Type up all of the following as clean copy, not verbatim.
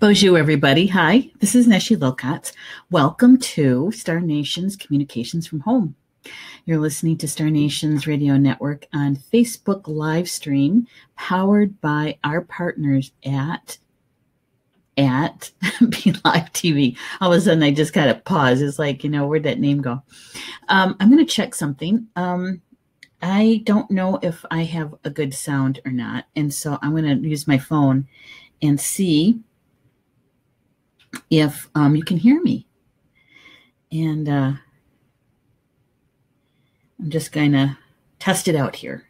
Bonjour, everybody. Hi, this is Neshi Lokotz. Welcome to Star Nation's Communications from Home. You're listening to Star Nation's radio network on Facebook live stream, powered by our partners at Be Live TV. All of a sudden, I just kind of pause. It's like, where'd that name go? I'm going to check something. I don't know if I have a good sound or not, and so I'm going to use my phone and see if you can hear me. And I'm just going to test it out here.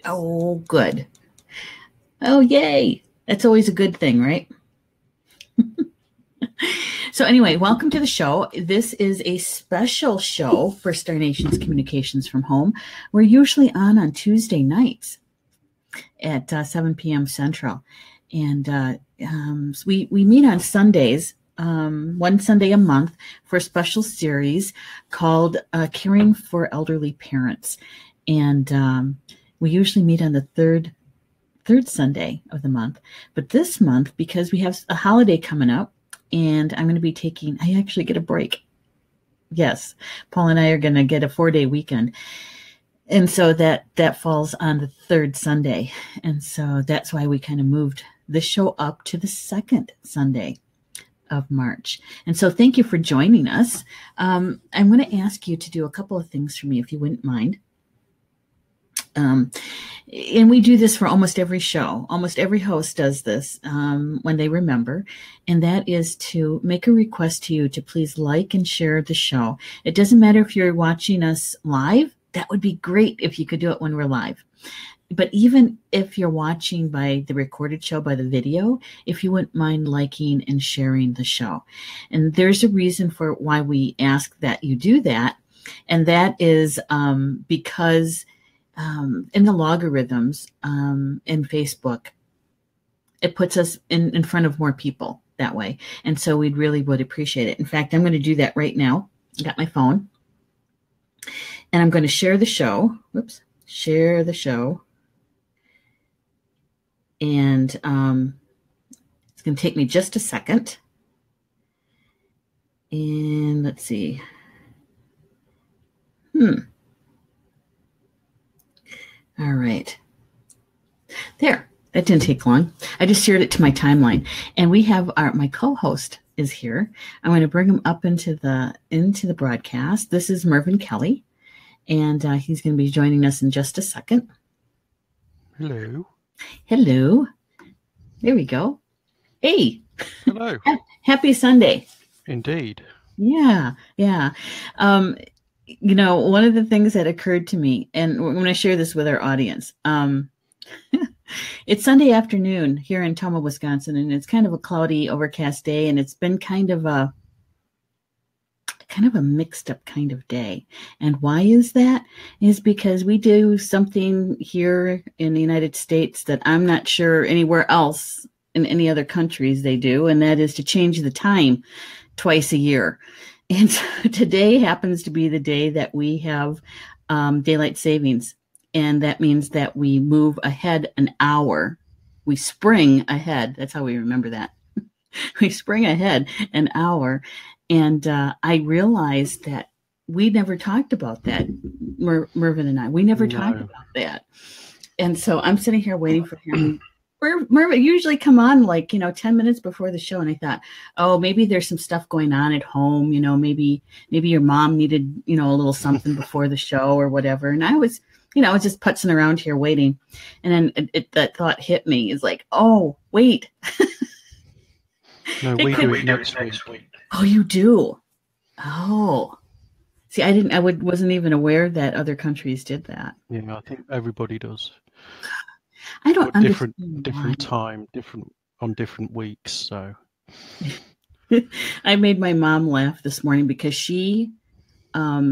Oh, good. Oh, yay. That's always a good thing, right? So anyway, welcome to the show. This is a special show for Star Nation's Communications from Home. We're usually on Tuesday nights at 7 p.m. Central. And we meet on Sundays, one Sunday a month, for a special series called Caring for Elderly Parents. And we usually meet on the third Sunday of the month. But this month, because we have a holiday coming up, and I'm going to be I actually get a break. Yes, Paul and I are going to get a 4-day weekend. And so that falls on the third Sunday. And so that's why we kind of moved the show up to the second Sunday of March. And so thank you for joining us. I'm going to ask you to do a couple of things for me, if you wouldn't mind. And we do this for almost every show. Almost every host does this when they remember. And that is to make a request to you to please like and share the show. It doesn't matter if you're watching us live. That would be great if you could do it when we're live. But even if you're watching by the recorded show, by the video, if you wouldn't mind liking and sharing the show. And there's a reason for why we ask that you do that. And that is because in the logarithms in Facebook, it puts us in front of more people that way. And so we really would appreciate it. In fact, I'm going to do that right now. I got my phone. And I'm going to share the show. Whoops. Share the show. And it's going to take me just a second. And let's see. All right. There. That didn't take long. I just shared it to my timeline. And we have my co-host is here. I'm going to bring him up into the broadcast. This is Mervyn Kelly. And he's going to be joining us in just a second. Hello. Hello. There we go. Hey. Hello. Happy Sunday. Indeed. Yeah. One of the things that occurred to me, and we're going to share this with our audience. It's Sunday afternoon here in Toma, Wisconsin, and it's kind of a cloudy, overcast day, and it's been kind of a mixed up kind of day. And why is that? Is because we do something here in the United States that I'm not sure anywhere else in any other countries they do, and that is to change the time twice a year. And so today happens to be the day that we have daylight savings. And that means that we move ahead an hour. We spring ahead. That's how we remember that. We spring ahead an hour. And I realized that we never talked about that, Mervyn and I. We never talked about that. And so I'm sitting here waiting for him. Mervyn usually come on 10 minutes before the show. And I thought, oh, maybe there's some stuff going on at home. Maybe your mom needed, a little something before the show or whatever. And I was just putzing around here waiting. And then that thought hit me. It's like, oh, wait. No, we do it next week. Oh, you do? Oh. See, I wasn't even aware that other countries did that. Yeah, I think everybody does. I don't understand. Different time, on different weeks. So I made my mom laugh this morning because I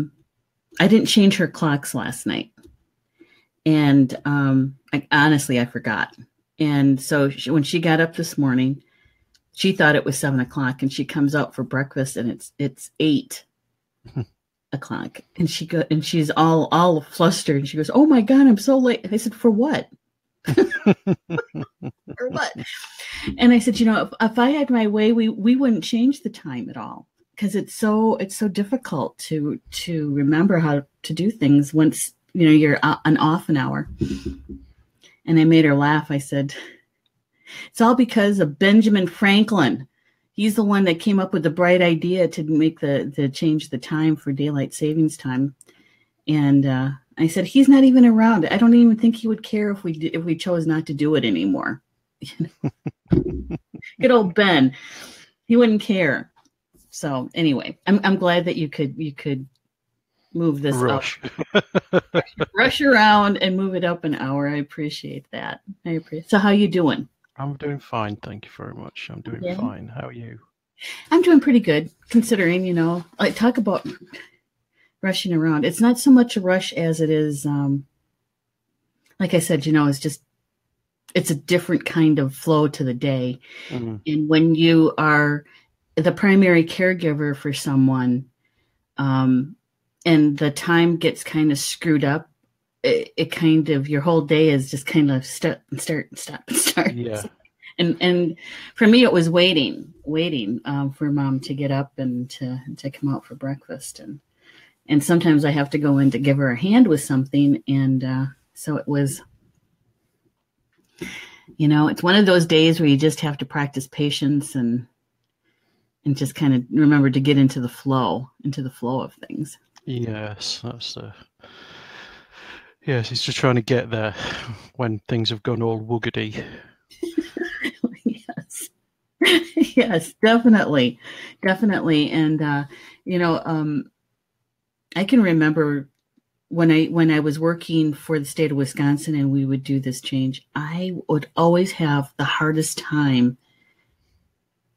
didn't change her clocks last night. And honestly, I forgot. And so when she got up this morning, she thought it was 7 o'clock, and she comes out for breakfast, and it's 8 o'clock. And she's all flustered. And she goes, "Oh my God, I'm so late." I said, "For what?" or what? And I said, if I had my way, we wouldn't change the time at all, because it's so difficult to remember how to do things once you're off an hour. And I made her laugh. I said, it's all because of Benjamin Franklin. He's the one that came up with the bright idea to make the change the time for daylight savings time. And I said, he's not even around. I don't even think he would care if we chose not to do it anymore. Good old Ben. He wouldn't care. So anyway, I'm glad that you could move this up. Rush around and move it up an hour. I appreciate that. So how you doing? I'm doing fine, thank you very much. I'm doing fine. How are you? I'm doing pretty good, considering, like, talk about rushing around. It's not so much a rush as it is, like I said, it's a different kind of flow to the day. Mm-hmm. And when you are the primary caregiver for someone, and the time gets kind of screwed up, it kind of, your whole day is just kind of start and stop and start. Yeah. And for me, it was waiting for Mom to get up and to come out for breakfast. And sometimes I have to go in to give her a hand with something. And so it was, it's one of those days where you just have to practice patience and just kind of remember to get into the flow of things. Yes, yes, he's just trying to get there when things have gone all woogity. Yes, definitely. And, I can remember when I was working for the state of Wisconsin and we would do this change, I would always have the hardest time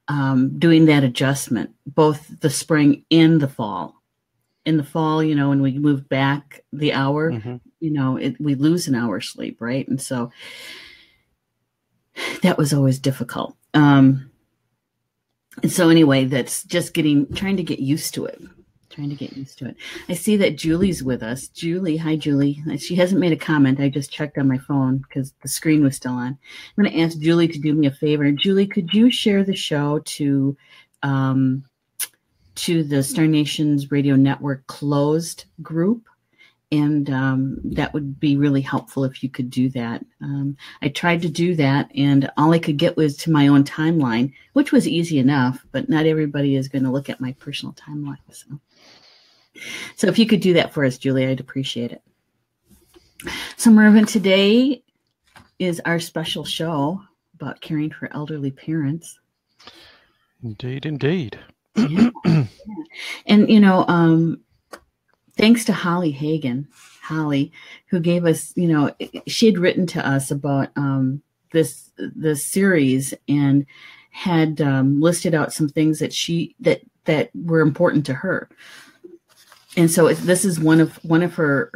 doing that adjustment, both the spring and the fall. In the fall, when we moved back the hour, mm-hmm. We lose an hour's sleep, right? And so that was always difficult. And so anyway, that's just trying to get used to it. I see that Julie's with us. Julie, hi, Julie. She hasn't made a comment. I just checked on my phone because the screen was still on. I'm going to ask Julie to do me a favor. Julie, could you share the show to the Star Nations Radio Network closed group? And that would be really helpful if you could do that. I tried to do that, and all I could get was to my own timeline, which was easy enough, but not everybody is going to look at my personal timeline. So if you could do that for us, Julie, I'd appreciate it. So Mervyn, today is our special show about caring for elderly parents. Indeed. Yeah. And, thanks to Holly Hagan, who gave us, she had written to us about this series and had listed out some things that were important to her. And so this is one of her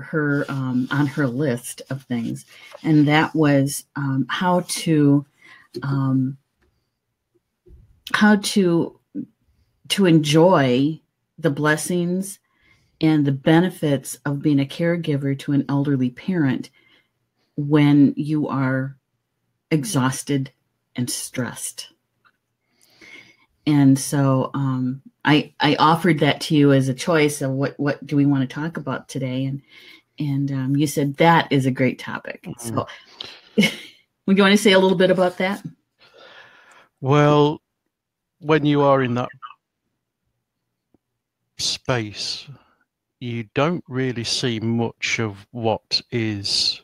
on her list of things, and that was how to enjoy the blessings and the benefits of being a caregiver to an elderly parent when you are exhausted and stressed. And so I offered that to you as a choice of what do we want to talk about today, and you said that is a great topic. Mm-hmm. So would you want to say a little bit about that? Well, when you are in that space, you don't really see much of what is,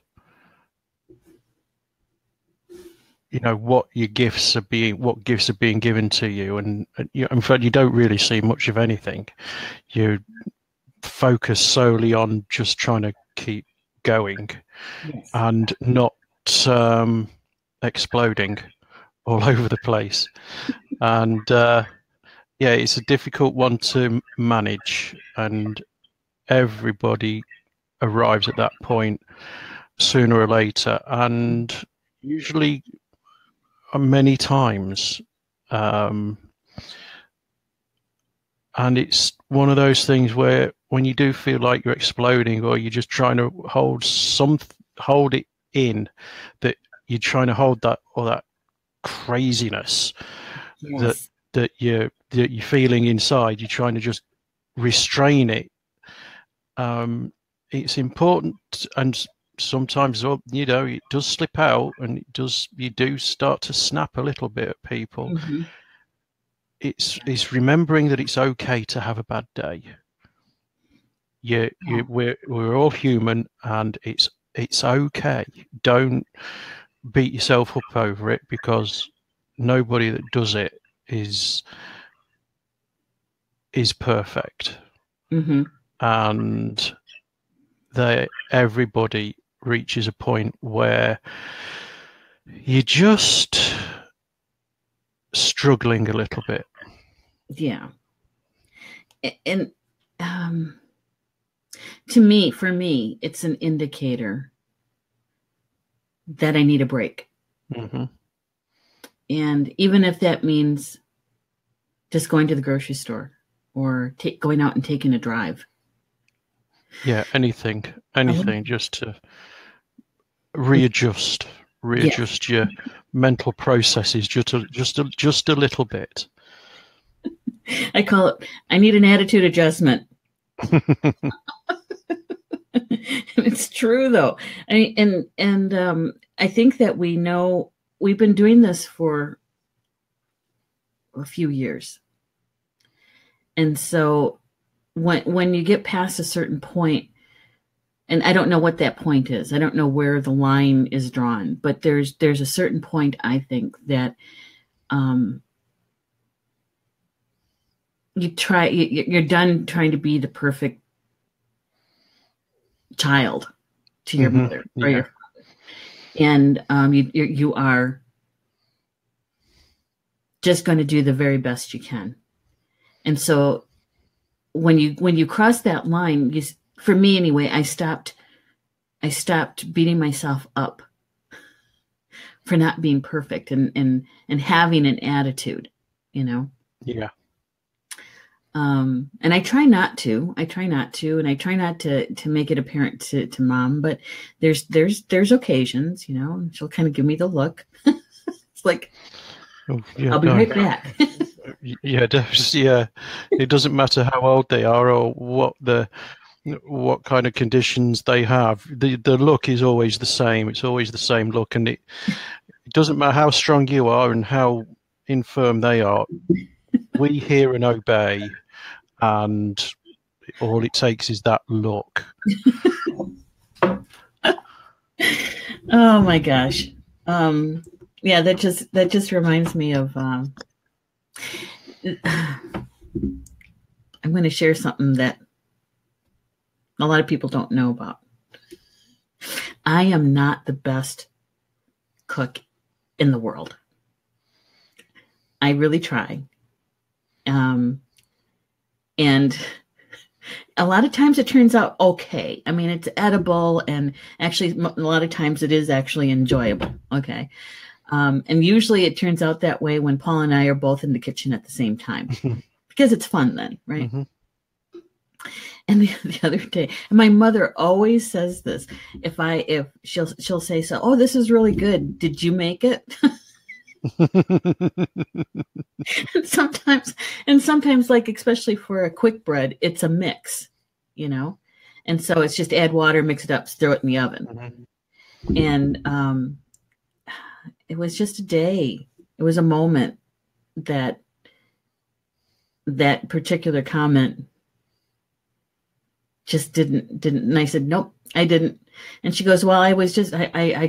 what gifts are being given to you, and in fact, you don't really see much of anything. You focus solely on just trying to keep going, yes, and not exploding all over the place. And it's a difficult one to manage, and everybody arrives at that point sooner or later, and usually many times, and it's one of those things where when you do feel like you're exploding, or you're just trying to hold it in, that you're trying to hold that, all that craziness Yes. that you're feeling inside. You're trying to just restrain it. It's important, and sometimes, you know, it does slip out, and you do start to snap a little bit at people. Mm-hmm. It's remembering that it's okay to have a bad day. We're all human, and it's okay. Don't beat yourself up over it, because nobody that does it is perfect. Mm-hmm. And everybody reaches a point where you're just struggling a little bit. Yeah. And for me, it's an indicator that I need a break. Mm-hmm. And even if that means just going to the grocery store or going out and taking a drive. Yeah, anything just to readjust your mental processes just a little bit. I call it, I need an attitude adjustment. It's true though. I think that we've been doing this for a few years. And so when you get past a certain point, and I don't know what that point is, I don't know where the line is drawn, but there's a certain point, I think, that you're done trying to be the perfect child to your mother or your father, and you are just going to do the very best you can. And so when you cross that line, for me anyway, I stopped beating myself up for not being perfect and having an attitude, you know. Yeah. And I try not to, and I try not to make it apparent to mom, but there's occasions, you know, and she'll kind of give me the look. It's like, I'll be right back. Yeah, it doesn't matter how old they are or what kind of conditions they have. The look is always the same. It's always the same look, and it doesn't matter how strong you are and how infirm they are. We hear and obey, and all it takes is that look. Oh my gosh. Yeah, that just reminds me of I'm going to share something that a lot of people don't know about. I am not the best cook in the world. I really try. And a lot of times it turns out okay. I mean, it's edible, and actually a lot of times it is actually enjoyable. Okay. And usually it turns out that way when Paul and I are both in the kitchen at the same time, because it's fun then, right? Mm-hmm. And the other day, and my mother always says this, if she'll say, so, oh, this is really good. Did you make it? Sometimes like, especially for a quick bread, it's a mix, you know? And so it's just add water, mix it up, throw it in the oven. Mm-hmm. And, it was just a day. It was a moment that particular comment just didn't. And I said, nope, I didn't. And she goes, well, I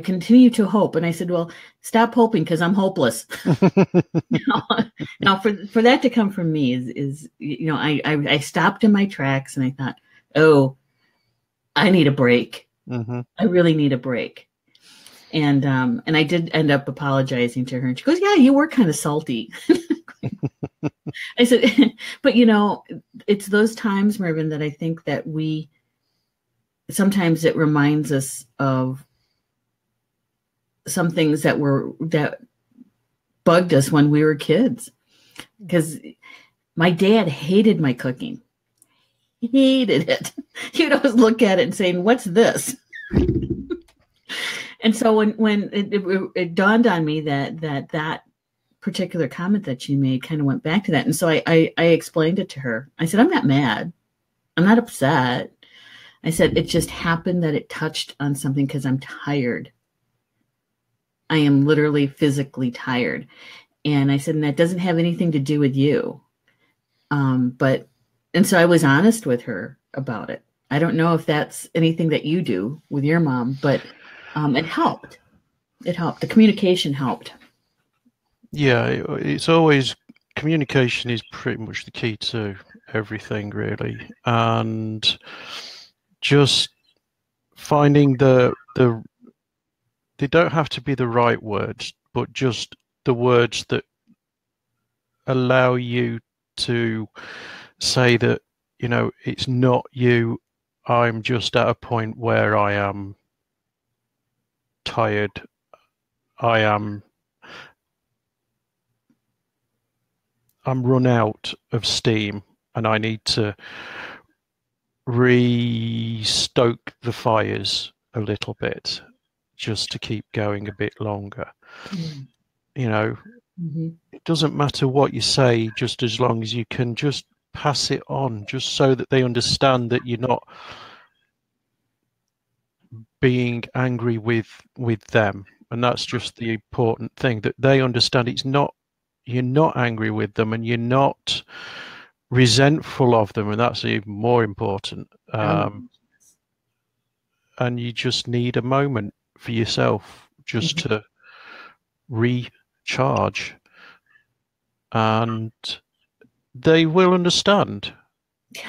continue to hope. And I said, well, stop hoping, because I'm hopeless. Now for that to come from me is, you know, I stopped in my tracks and I thought, oh, I need a break. Mm-hmm. I really need a break. And I did end up apologizing to her, and she goes, yeah, you were kind of salty. I said, but you know, it's those times, Mervyn, that I think that sometimes it reminds us of some things that bugged us when we were kids. Because my dad hated my cooking. He hated it. He'd always look at it and saying, what's this? And so when it dawned on me that particular comment that she made kind of went back to that. And so I explained it to her. I said, I'm not mad. I'm not upset. I said, it just happened that it touched on something because I'm tired. I am literally physically tired. And I said, and that doesn't have anything to do with you. And so I was honest with her about it. I don't know if that's anything that you do with your mom, but it helped. It helped. The communication helped. Yeah, it's always communication is pretty much the key to everything, really, and just finding they don't have to be the right words, but just the words that allow you to say that, you know, it's not you. I'm just at a point where I am tired. I'm run out of steam and I need to re-stoke the fires a little bit just to keep going a bit longer. Mm. You know, it doesn't matter what you say, just as long as you can just pass it on, just so that they understand that you're not being angry with them. And that's just the important thing, that they understand it's not, you're not angry with them and you're not resentful of them, and that's even more important. And you just need a moment for yourself just to recharge, and they will understand.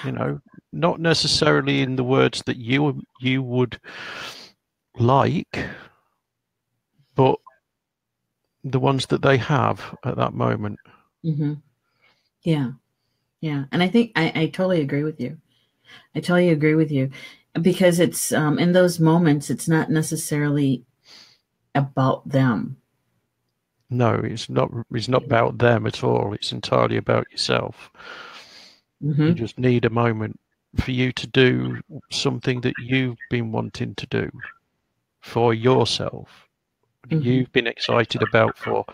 You know, not necessarily in the words that you would like, but the ones that they have at that moment. Yeah. And I think I totally agree with you. I totally agree with you, because it's in those moments, it's not necessarily about them. No, it's not about them at all. It's entirely about yourself. You just need a moment for you to do something that you've been wanting to do for yourself. You've been excited about for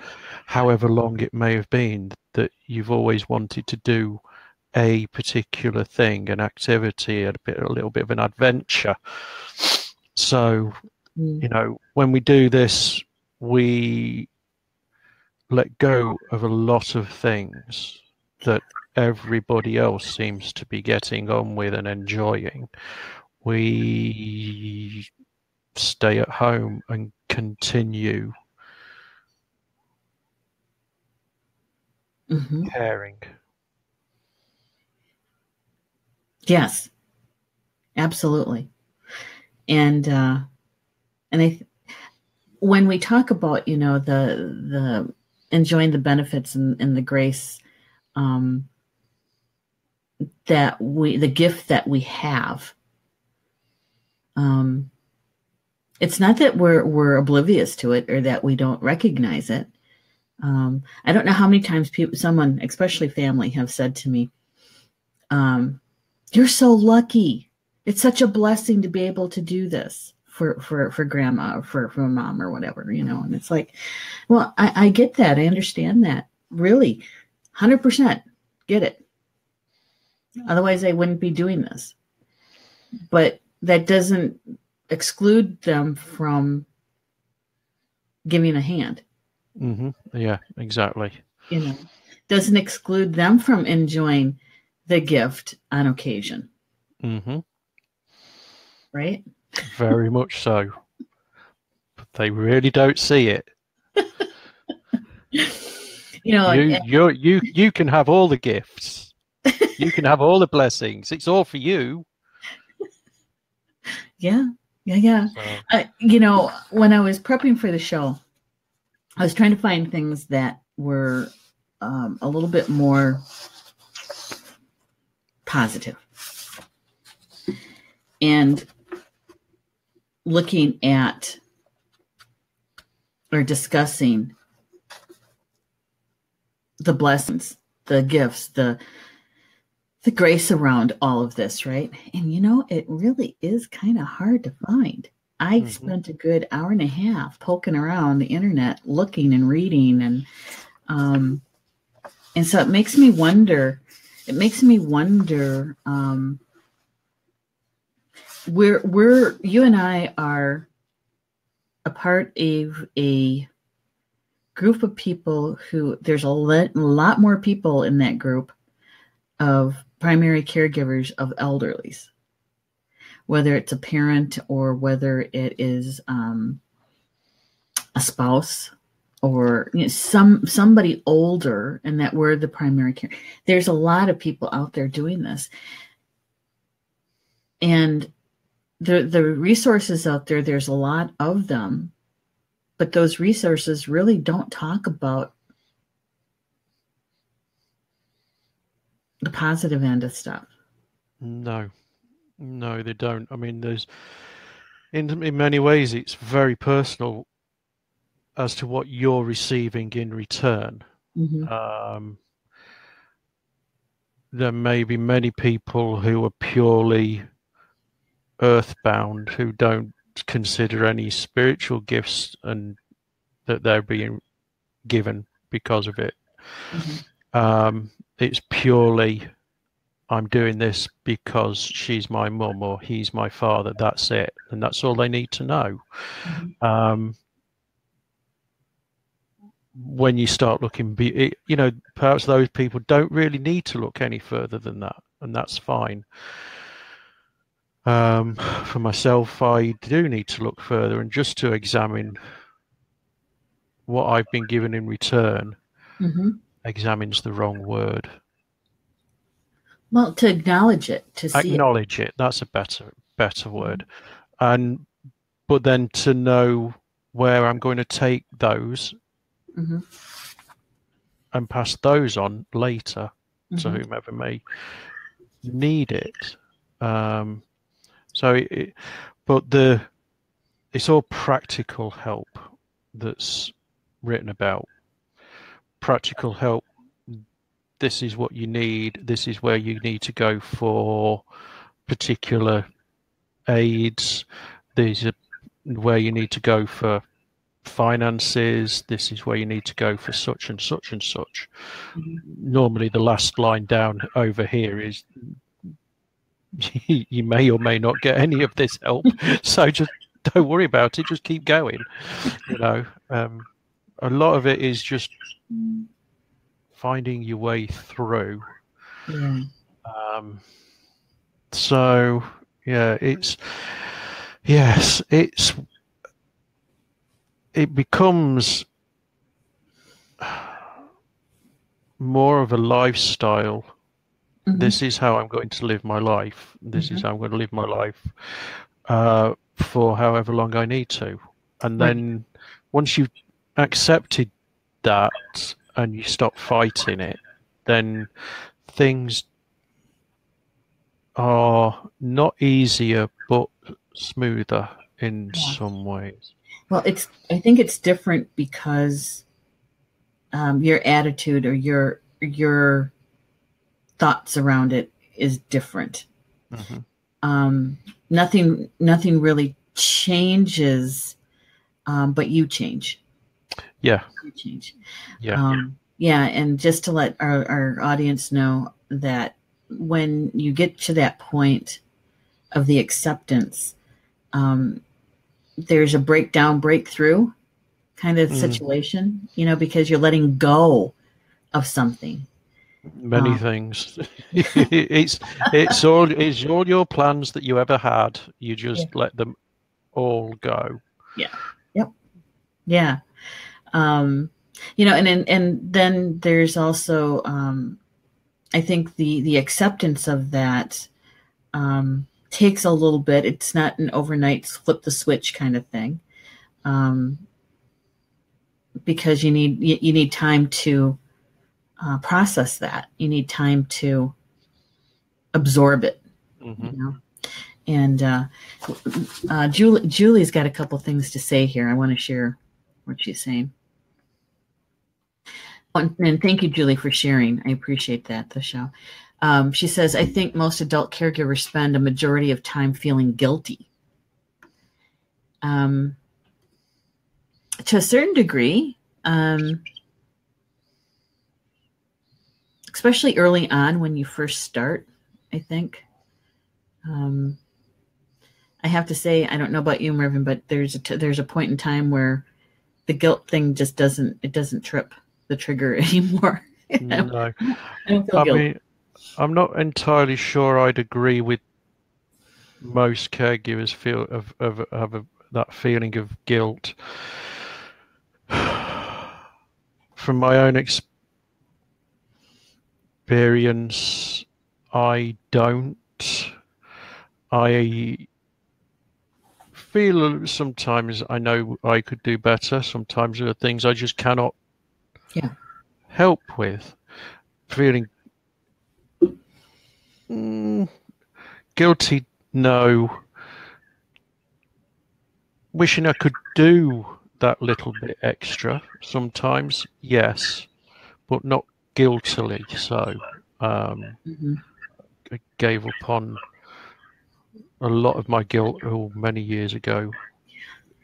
however long it may have been, that you've always wanted to do a particular thing, an activity, a little bit of an adventure. So, you know, when we do this, we let go of a lot of things that everybody else seems to be getting on with and enjoying. We stay at home and continue caring. Yes, absolutely. And when we talk about, you know, the enjoying the benefits and the grace, the gift that we have, it's not that we're oblivious to it or that we don't recognize it. I don't know how many times someone, especially family, have said to me, "You're so lucky. It's such a blessing to be able to do this for grandma or for mom or whatever, you know." And it's like, well, I get that. I understand that. Really, 100% get it. Otherwise, I wouldn't be doing this. But that doesn't exclude them from giving a hand. Yeah, exactly. You know, doesn't exclude them from enjoying the gift on occasion. Right? Very much so. But they really don't see it. You know, you can have all the gifts. You can have all the blessings. It's all for you. Yeah. So. You know, when I was prepping for the show, I was trying to find things that were a little bit more positive. And looking at or discussing the blessings, the gifts, the grace around all of this, right? And, you know, it really is kind of hard to find. I spent a good hour and a half poking around the internet, looking and reading, and so it makes me wonder. It makes me wonder. You and I are a part of a group of people who there's a lot more people in that group of primary caregivers of elderlies, whether it's a parent or whether it is a spouse or somebody older, and that we're the primary care. There's a lot of people out there doing this, and the resources out there, there's a lot of them, but those resources really don't talk about the positive end of stuff. No, they don't. I mean, there's in many ways it's very personal as to what you're receiving in return. There may be many people who are purely earthbound, who don't consider any spiritual gifts and that they're being given because of it. It's purely, I'm doing this because she's my mum or he's my father. That's it, and that's all they need to know. When you start looking, perhaps those people don't really need to look any further than that, and that's fine. For myself, I do need to look further and just to examine what I've been given in return. Examine's the wrong word. Well, to acknowledge it, to see acknowledge it. That's a better word. But then to know where I'm going to take those and pass those on later to whomever may need it. It's all practical help that's written about. Practical help. This is what you need. This is where you need to go for particular aids. These are where you need to go for finances. This is where you need to go for such and such and such. Normally, the last line down over here is you may or may not get any of this help. So just don't worry about it. Just keep going. A lot of it is just finding your way through. So yeah, it becomes more of a lifestyle. This is how I'm going to live my life. This is how I'm going to live my life for however long I need to. And then once you've accepted that and you stop fighting it, then things are not easier but smoother in some ways. Well, I think it's different because your attitude or your thoughts around it is different. Nothing really changes, but you change. You change. And just to let our audience know that when you get to that point of the acceptance, there's a breakthrough kind of situation, because you're letting go of something. Many things. it's all your plans that you ever had. You just let them all go. And then there's also I think the acceptance of that takes a little bit. It's not an overnight flip the switch kind of thing, because you need time to process that. You need time to absorb it. And Julie's got a couple things to say here. I want to share what she's saying. And thank you, Julie, for sharing. I appreciate that, the show. She says, I think most adult caregivers spend a majority of time feeling guilty. um, to a certain degree, especially early on when you first start, I think. I have to say, I don't know about you, Mervyn, but there's a point in time where the guilt thing just doesn't trip the trigger anymore. No, I don't feel I guilt. mean, I'm not entirely sure I'd agree with most caregivers feel of that feeling of guilt. From my own experience, I don't. I feel sometimes I know I could do better. Sometimes there are things I just cannot Yeah. help with. Feeling guilty, no. Wishing I could do that little bit extra sometimes, yes, but not guiltily. So Mm-hmm. I gave up on a lot of my guilt many years ago.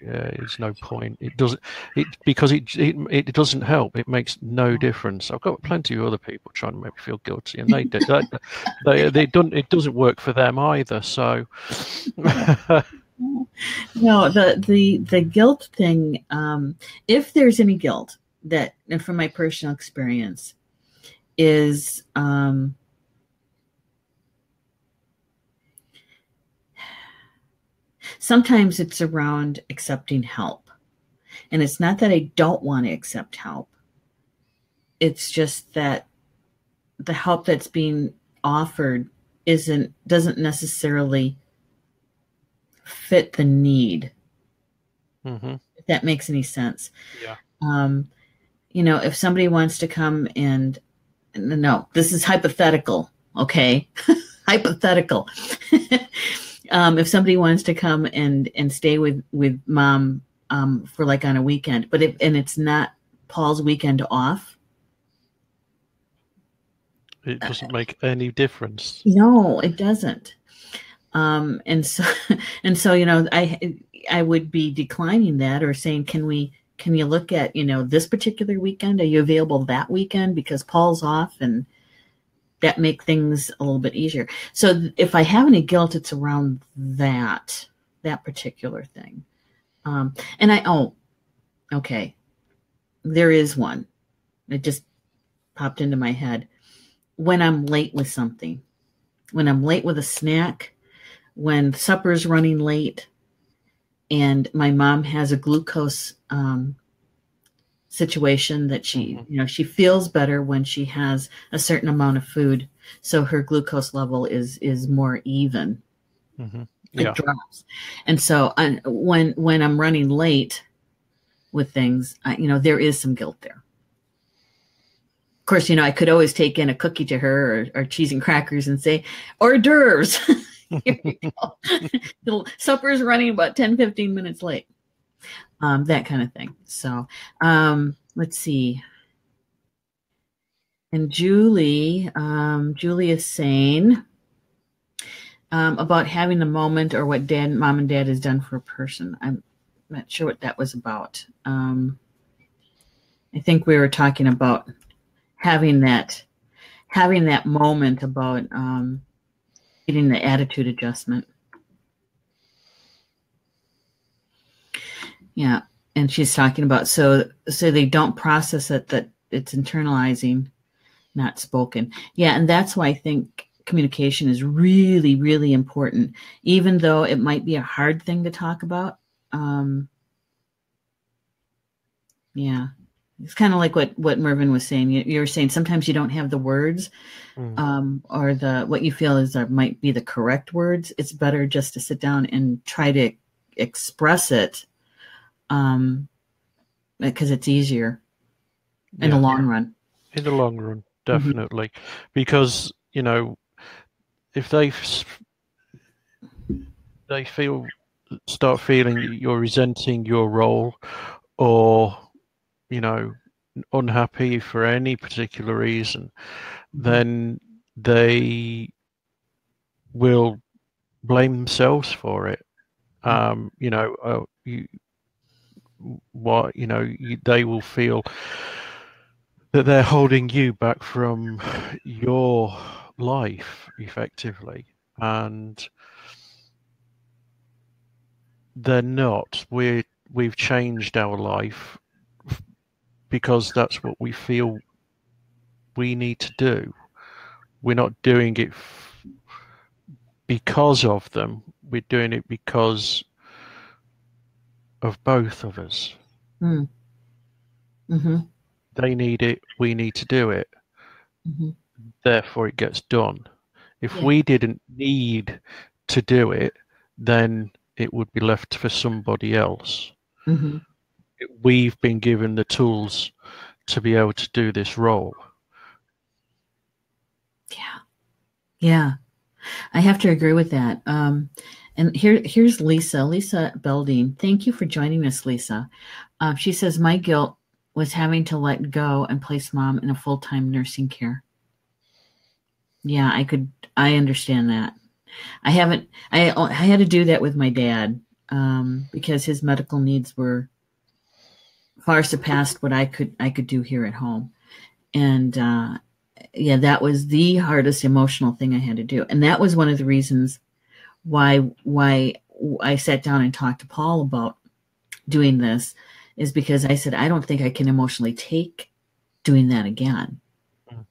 It's no point. It doesn't. It doesn't help. It makes no difference. I've got plenty of other people trying to make me feel guilty, and they don't. It doesn't work for them either. So No, the guilt thing. If there's any guilt, that, and from my personal experience, is sometimes it's around accepting help, and it's not that I don't want to accept help. It's just that the help that's being offered doesn't necessarily fit the need. mm-hmm. If that makes any sense. Yeah. If somebody wants to come and no, this is hypothetical, okay? Hypothetical. If somebody wants to come and stay with mom for like on a weekend, but it's not Paul's weekend off. It doesn't make any difference. No, it doesn't. And so I would be declining that, or saying, can you look at, this particular weekend? Are you available that weekend because Paul's off, and that make things a little bit easier. So if I have any guilt, it's around that particular thing. Okay, there is one. It just popped into my head. When I'm late with something, when I'm late with a snack, when supper's running late, and my mom has a glucose situation that she feels better when she has a certain amount of food, so her glucose level is more even. Mm-hmm. Yeah. It drops. And so when I'm running late with things, there is some guilt there. Of course, I could always take in a cookie to her, or cheese and crackers, and say, hors d'oeuvres. Here you go. Supper's running about 10-15 minutes late. That kind of thing. So let's see. And Julie is saying about having a moment, or what mom and dad has done for a person. I'm not sure what that was about. I think we were talking about having that moment about getting the attitude adjustment. Yeah. And she's talking about, so they don't process it, that it's internalizing, not spoken. Yeah. And that's why I think communication is really, really important, even though it might be a hard thing to talk about. Yeah. It's kind of like what Mervyn was saying. You're saying sometimes you don't have the words, or what you feel is might be the correct words. It's better just to sit down and try to express it, because it's easier in the long run. In the long run, definitely. Mm-hmm. Because, if they start feeling you're resenting your role, or unhappy for any particular reason, then they will blame themselves for it. they will feel that they're holding you back from your life effectively, and they're not. We've changed our life because that's what we feel we need to do. We're not doing it because of them. We're doing it because of both of us. Mm. Mm-hmm. They need it, we need to do it. Mm-hmm. Therefore, it gets done. If Yeah. we didn't need to do it, then it would be left for somebody else. Mm-hmm. We've been given the tools to be able to do this role. Yeah. Yeah. I have to agree with that. And here's Lisa Belding. Thank you for joining us, Lisa. She says, my guilt was having to let go and place mom in a full-time nursing care. Yeah, I understand that. I had to do that with my dad because his medical needs were far surpassed what I could do here at home. And yeah, that was the hardest emotional thing I had to do. And that was one of the reasons why I sat down and talked to Paul about doing this, is because I said, I don't think I can emotionally take doing that again. Mm.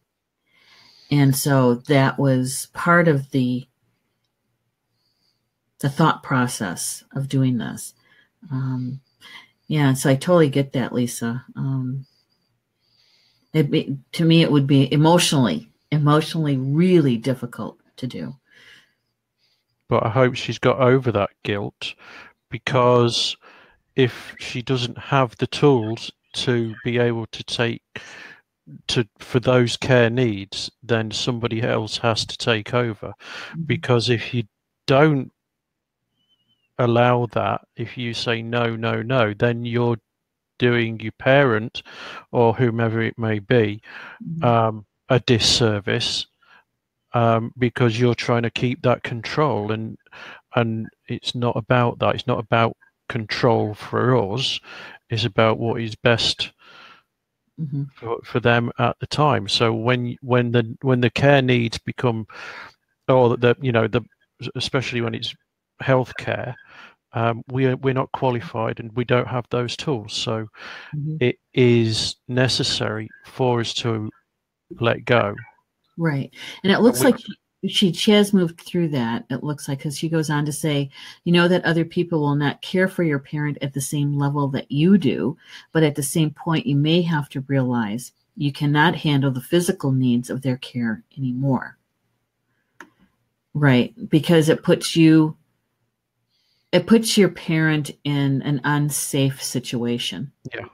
And so that was part of the thought process of doing this. Yeah, so I totally get that, Lisa. To me, it would be emotionally really difficult to do. But I hope she's got over that guilt, because if she doesn't have the tools to be able to take for those care needs, then somebody else has to take over. Mm-hmm. Because if you don't allow that, if you say no, then you're doing your parent or whomever it may be a disservice, because you're trying to keep that control, and it's not about that. It's not about control for us. It's about what is best for them at the time. So when the care needs become, or especially when it's healthcare, we're not qualified and we don't have those tools. So it is necessary for us to let go. Right. And it looks like she has moved through that, it looks like, because she goes on to say, that other people will not care for your parent at the same level that you do, but at the same point, you may have to realize you cannot handle the physical needs of their care anymore. Right. Because it puts your parent in an unsafe situation. Yeah.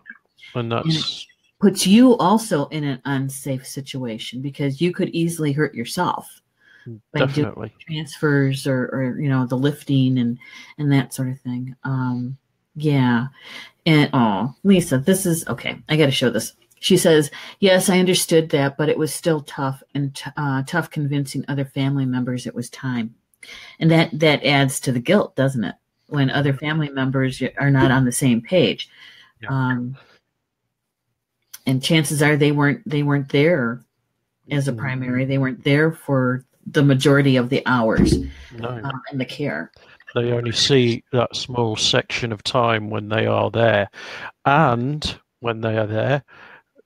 And that's... puts you also in an unsafe situation, because you could easily hurt yourself by doing transfers or the lifting and that sort of thing. Yeah. And Lisa, this is okay. I got to show this. She says, yes, I understood that, but it was still tough, and tough convincing other family members it was time. And that adds to the guilt, doesn't it? When other family members are not on the same page. Yeah. And chances are they weren't there as a primary. They weren't there for the majority of the hours in the care. They only see that small section of time when they are there. And when they are there,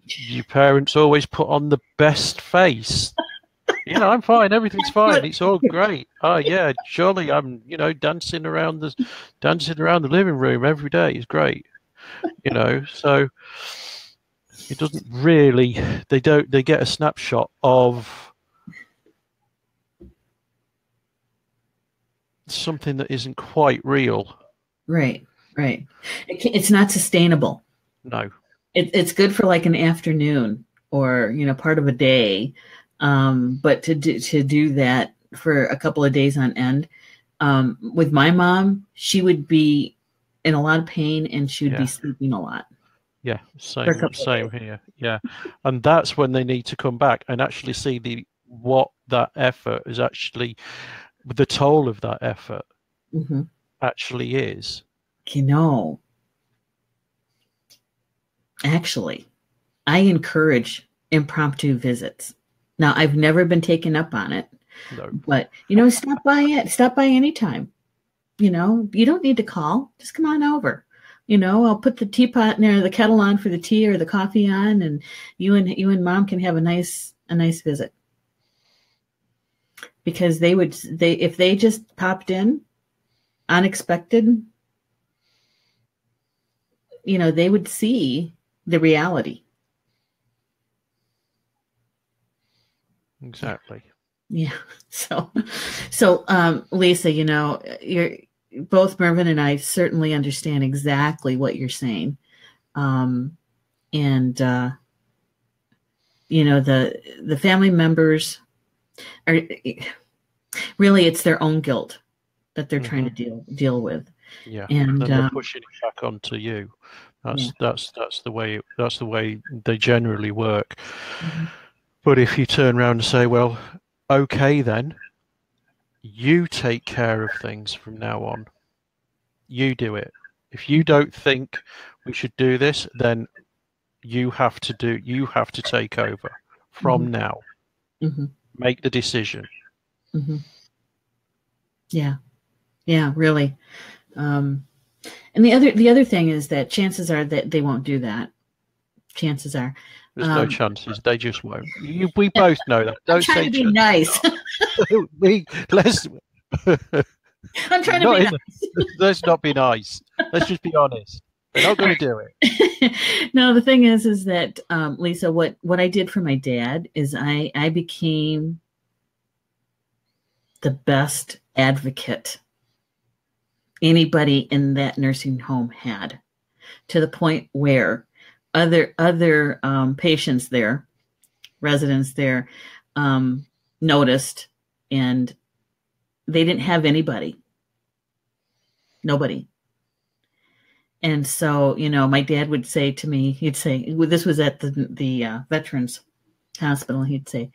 your parents always put on the best face. I'm fine. Everything's fine. It's all great. Oh yeah, jolly. I'm, dancing around the living room every day. It's great. So it doesn't really. They get a snapshot of something that isn't quite real. Right. It's not sustainable. No. It's good for like an afternoon or part of a day. But to do that for a couple of days on end, with my mom, she would be in a lot of pain and she would be sleeping a lot. Yeah, same here. Yeah, and that's when they need to come back and actually see what that effort is actually, the toll of that effort actually is. you know, actually, I encourage impromptu visits. Now, I've never been taken up on it, No. but, stop by it. Stop by anytime. You don't need to call. Just come on over. I'll put the teapot in there, the kettle on for the tea or the coffee on, and you and mom can have a nice visit. Because if they just popped in unexpected, they would see the reality. Exactly. Yeah. So, Lisa, you're both Mervyn and I certainly understand exactly what you're saying. And, the family members are really, it's their own guilt that they're trying to deal with. Yeah. And they're pushing it back onto you. That's the way they generally work. Mm-hmm. But if you turn around and say, well, okay, then you take care of things from now on. You do it. If you don't think we should do this, then you have to take over from now. Mm-hmm. Make the decision. Mm-hmm. Yeah, really. And the other thing is that chances are that they won't do that. Chances are. There's no chances. They just won't. We both know that. Don't say to be nice. I'm trying to be nice. Let's not be nice. Let's just be honest. They're not going to do it. No, the thing is that Lisa, what I did for my dad is I became the best advocate anybody in that nursing home had, to the point where other patients there, residents there, noticed, and they didn't have nobody. And so, my dad would say to me, he'd say, this was at the Veterans Hospital, he'd say,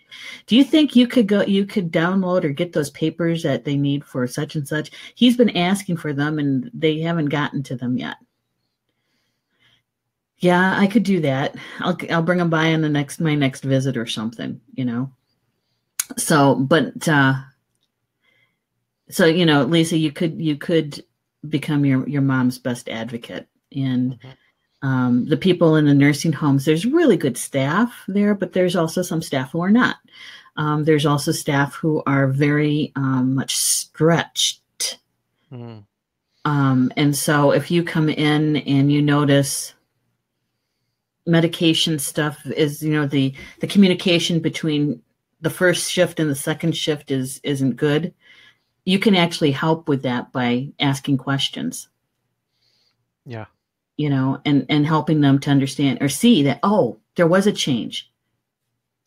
do you think you could download or get those papers that they need for such and such? He's been asking for them and they haven't gotten to them yet. Yeah, I could do that. I'll bring them by on my next visit or something, So, but Lisa, you could become your mom's best advocate. And the people in the nursing homes, there's really good staff there, but there's also some staff who are not. There's also staff who are very much stretched. And so if you come in and you notice medication stuff is, the communication between the first shift and the second shift isn't good, you can actually help with that by asking questions. Yeah. And helping them to understand or see that, oh, there was a change,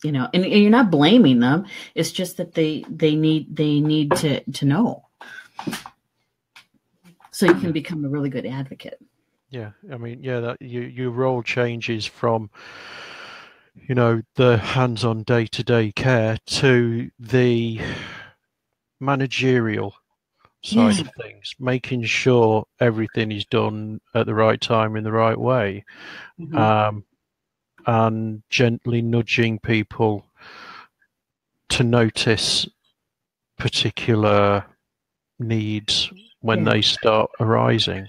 and you're not blaming them. It's just that they need to know. So you can become a really good advocate. Yeah. I mean, that your role changes from, the hands-on day-to-day care to the managerial side of things, making sure everything is done at the right time in the right way, and gently nudging people to notice particular needs when they start arising.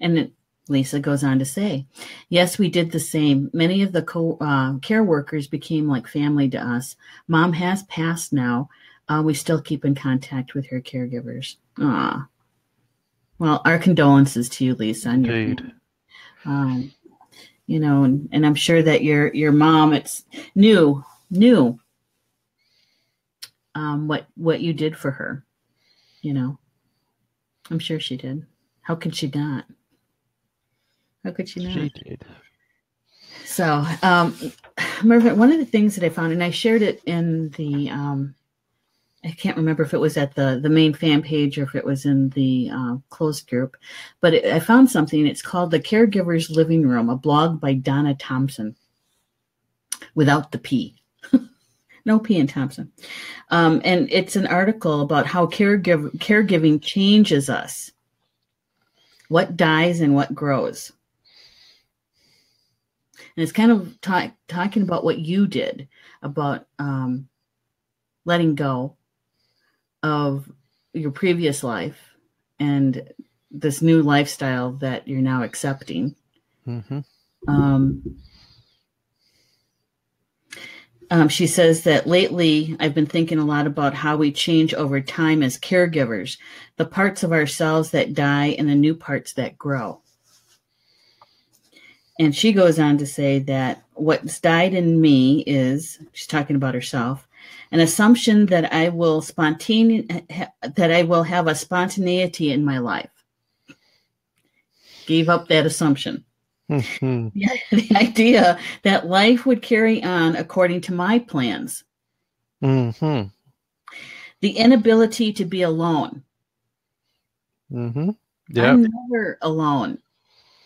And Lisa goes on to say, yes, we did the same. Many of the care workers became like family to us. Mom has passed now. We still keep in contact with her caregivers. Well, our condolences to you, Lisa. Indeed. And I'm sure that your mom knew what you did for her. I'm sure she did. How could she not? How could she not? She did. So, Mervyn, one of the things that I found, and I shared it in the I can't remember if it was at the main fan page or if it was in the closed group, but I found something. It's called The Caregiver's Living Room, a blog by Donna Thompson, without the P. No P in Thompson. And it's an article about how caregiving changes us. What dies and what grows. And it's kind of talking about what you did, about letting go of your previous life and this new lifestyle that you're now accepting. Mm-hmm. She says that lately I've been thinking a lot about how we change over time as caregivers, the parts of ourselves that die and the new parts that grow. And she goes on to say that what's died in me is, she's talking about herself, an assumption that I will have a spontaneity in my life. Gave up that assumption. Mm-hmm. Yeah, the idea that life would carry on according to my plans. Mm-hmm. The inability to be alone. Mm-hmm. Yeah. I'm never alone.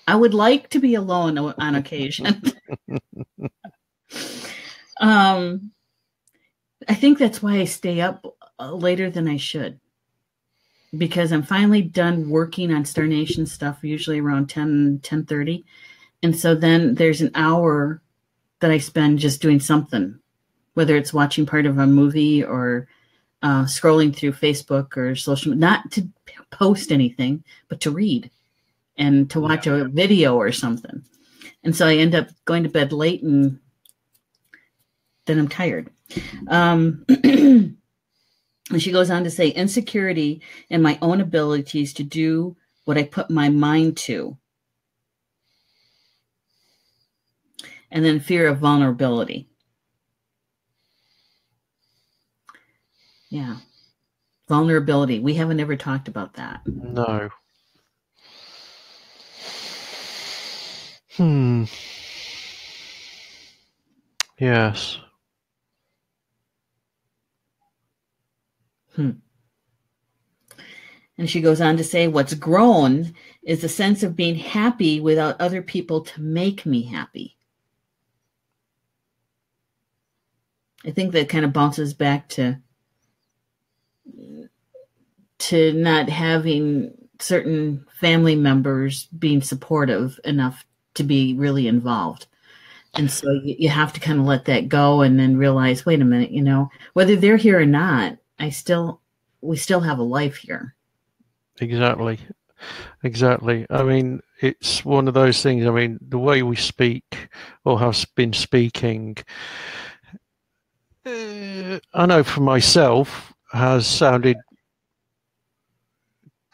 I would like to be alone on occasion. I think that's why I stay up later than I should, because I'm finally done working on Star Nation stuff, usually around 10:30. And so then there's an hour that I spend just doing something, whether it's watching part of a movie or scrolling through Facebook or social, not to post anything, but to read and to watch a video or something. And so I end up going to bed late and then I'm tired. And she goes on to say, insecurity in my own abilities to do what I put my mind to. And then fear of vulnerability. Yeah. Vulnerability. We haven't ever talked about that. No. Yes. And she goes on to say, what's grown is the sense of being happy without other people to make me happy. I think that kind of bounces back to not having certain family members being supportive enough to be really involved. And so you have to kind of let that go and then realize, wait a minute, whether they're here or not, we still have a life here. Exactly. I mean, it's one of those things. I mean, the way we speak or have been speaking, I know for myself, has sounded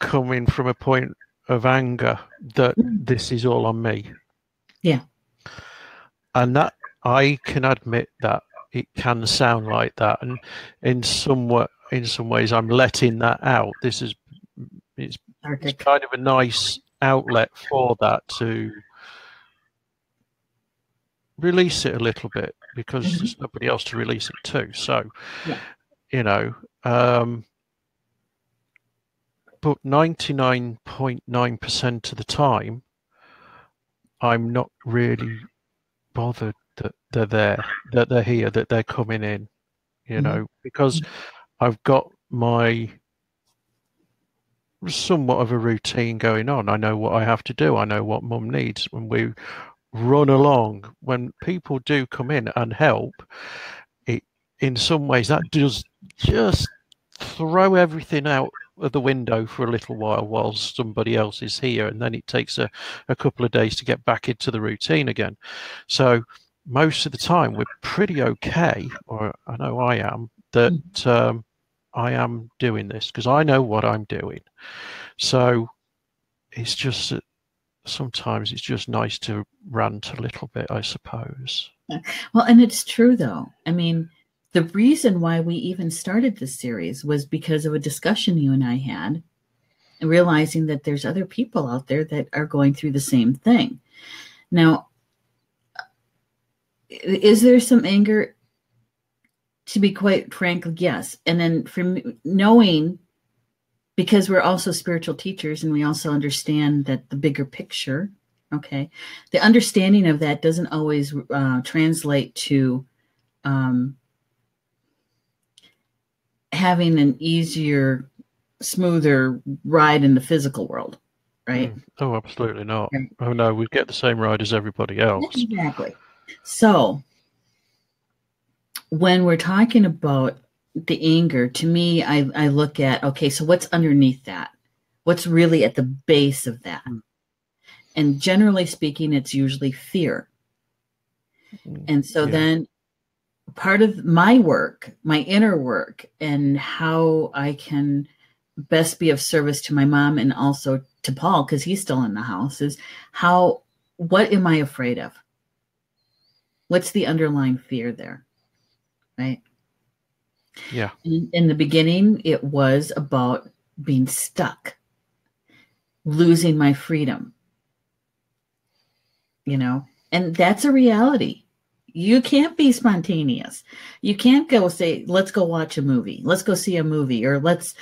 coming from a point of anger that this is all on me. Yeah. And that I can admit that it can sound like that. And in some ways, I'm letting that out. It's kind of a nice outlet for that to release it a little bit, because there's nobody else to release it to. So, but 99.9% of the time, I'm not really bothered that they're there, that they're here, that they're coming in, because I've got my somewhat of a routine going on. I know what I have to do. I know what Mum needs. When we run along, when people do come in and help, it in some ways that does just throw everything out of the window for a little while somebody else is here, and then it takes a couple of days to get back into the routine again. So most of the time we're pretty okay, or I know I am, that I am doing this because I know what I'm doing. So it's just that sometimes it's just nice to rant a little bit, I suppose. Well, and it's true though. I mean, the reason why we even started this series was because of a discussion you and I had, and realizing that there's other people out there that are going through the same thing. Now, is there some anger? To be quite frank, yes. And then from knowing, because we're also spiritual teachers and we also understand that the bigger picture, okay, the understanding of that doesn't always translate to having an easier, smoother ride in the physical world, right? Oh, absolutely not. Right. Oh no, we get the same ride as everybody else. Exactly. So when we're talking about the anger, to me, I look at, okay, so what's underneath that? What's really at the base of that? And generally speaking, it's usually fear. And so then part of my work, my inner work, and how I can best be of service to my mom and also to Paul, because he's still in the house, is what am I afraid of? What's the underlying fear there? Right? Yeah. In the beginning, it was about being stuck, losing my freedom, and that's a reality. You can't be spontaneous. You can't go say, let's go watch a movie. Let's go see a movie, or let's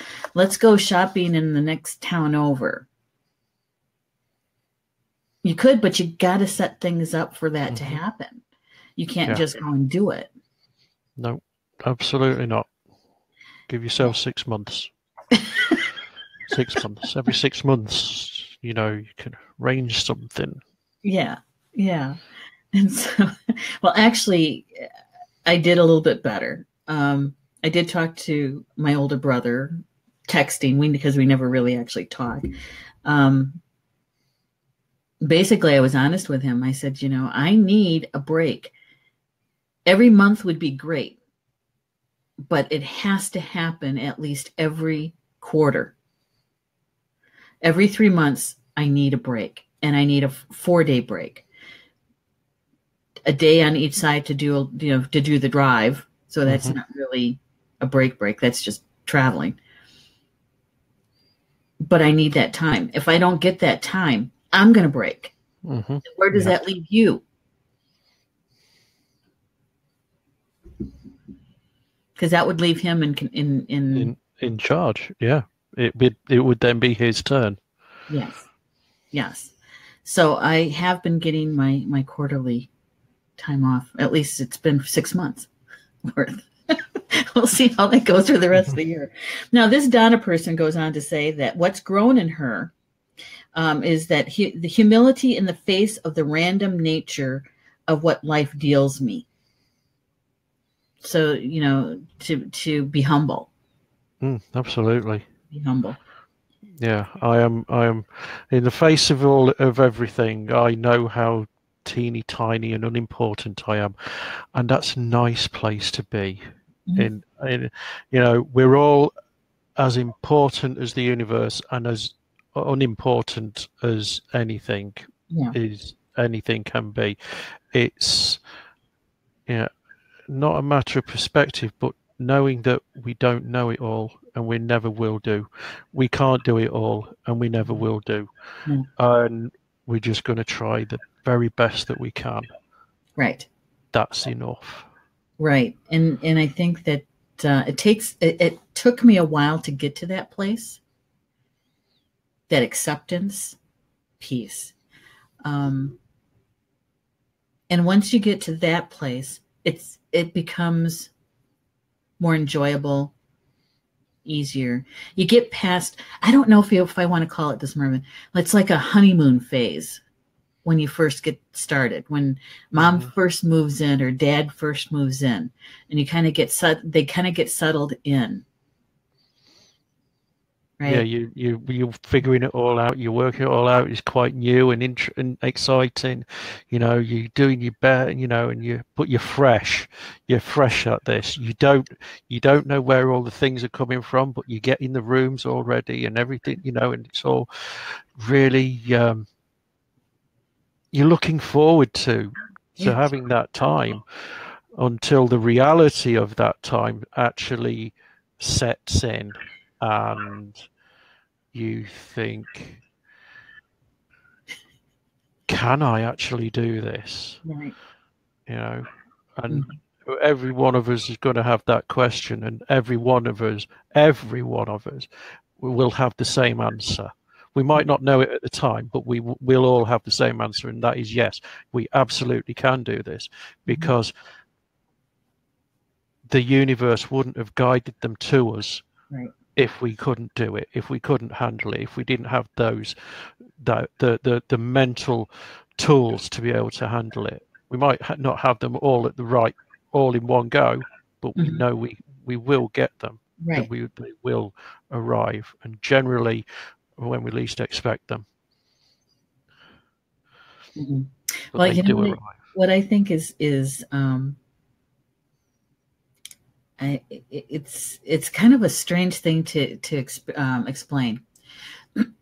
go shopping in the next town over. You could, but you got to set things up for that to happen. You can't just go and do it. No, absolutely not. Give yourself 6 months. 6 months. Every 6 months, you can arrange something. Yeah. And so, well, actually, I did a little bit better. I did talk to my older brother, texting, because we never really actually talked. Basically, I was honest with him. I said, I need a break. Every month would be great, but it has to happen at least every quarter. Every 3 months, I need a break, and I need a 4-day break. A day on each side to do the drive. So that's not really a break. That's just traveling. But I need that time. If I don't get that time, I'm going to break. Where does that leave you? Because that would leave him in charge. Yeah, it would then be his turn. Yes. So I have been getting my quarterly time off. At least it's been 6 months worth. We'll see how that goes for the rest of the year. Now, this Donna person goes on to say that what's grown in her is that the humility in the face of the random nature of what life deals me. So, to be humble. Absolutely. Be humble. Yeah, I am in the face of everything. I know how teeny tiny and unimportant I am, and that's a nice place to be. In we're all as important as the universe and as unimportant as anything can be. It's not a matter of perspective, but knowing that we don't know it all and we never will do. We can't do it all and we never will do. And we're just going to try the very best that we can. Right. That's enough. Right. And I think that it took me a while to get to that place, that acceptance, peace. And once you get to that place, it becomes more enjoyable, easier. You get past, I don't know if I want to call it this, Mervyn. It's like a honeymoon phase when you first get started, when mom first moves in or dad first moves in, and they kind of get settled in. Right? Yeah, you're figuring it all out. You're working it all out. It's quite new and exciting. You're doing your best. But you're fresh. You're fresh at this. You don't know where all the things are coming from, but you get in the rooms already and everything. And it's all really. You're looking forward to having that time until the reality of that time actually sets in, and you think, can I actually do this? Right. And every one of us is going to have that question, and every one of us will have the same answer. We might not know it at the time, but we'll all have the same answer, and that is yes, we absolutely can do this, because the universe wouldn't have guided them to us if we couldn't do it, if we couldn't handle it, if we didn't have those the mental tools to be able to handle it. We might not have them all all in one go, but we know we will get them. Right. They will arrive, and generally when we least expect them. Mm-hmm. But Well, they do arrive. what I think is it's kind of a strange thing to explain.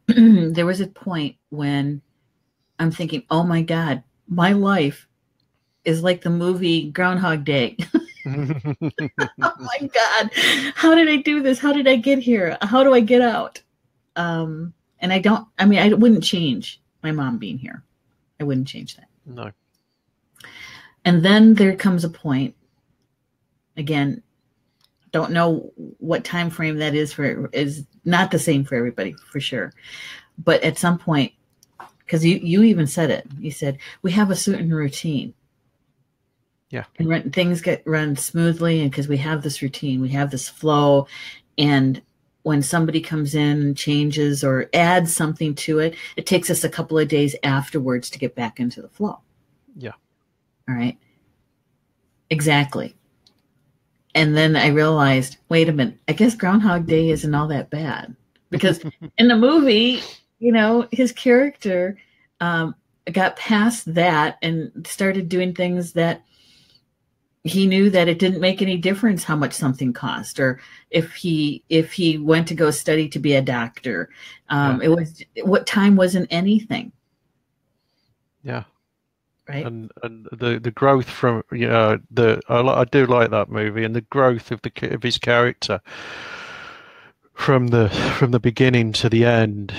There was a point when I'm thinking, oh my God, my life is like the movie Groundhog Day. Oh my God, how did I do this? How did I get here? How do I get out? And I wouldn't change my mom being here. I wouldn't change that. No. And then there comes a point, again, don't know what time frame that is not the same for everybody, for sure. But at some point, because you even said it, you said, we have a certain routine. Yeah. And things get run smoothly, and because we have this routine, we have this flow, and when somebody comes in and changes or adds something to it, it takes us a couple of days afterwards to get back into the flow. Yeah. All right. Exactly. And then I realized, wait a minute, I guess Groundhog Day isn't all that bad. Because in the movie, his character got past that and started doing things that he knew that it didn't make any difference how much something cost, or if he went to go study to be a doctor. It was, what time wasn't anything. Yeah. Right. And the growth from I do like that movie, and the growth of his character from the beginning to the end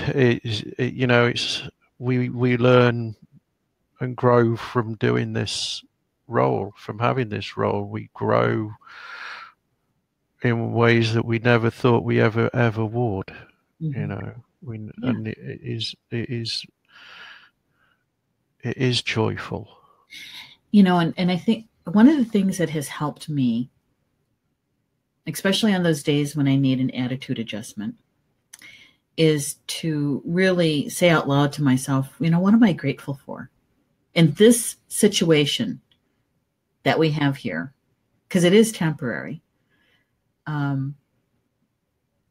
we learn and grow from doing this role, from having this role. We grow in ways that we never thought we ever would. Mm-hmm. And it is joyful. And I think one of the things that has helped me, especially on those days when I need an attitude adjustment, is to really say out loud to myself, what am I grateful for in this situation that we have here? Because it is temporary.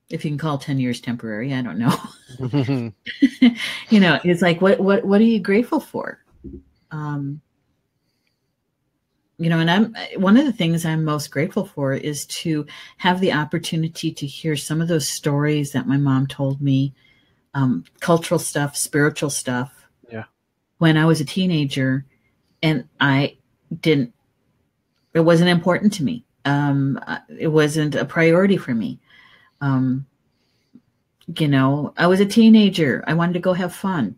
If you can call 10 years temporary, I don't know. It's like, what are you grateful for? And one of the things I'm most grateful for is to have the opportunity to hear some of those stories that my mom told me, cultural stuff, spiritual stuff. Yeah. When I was a teenager, and it wasn't important to me. It wasn't a priority for me. I was a teenager. I wanted to go have fun.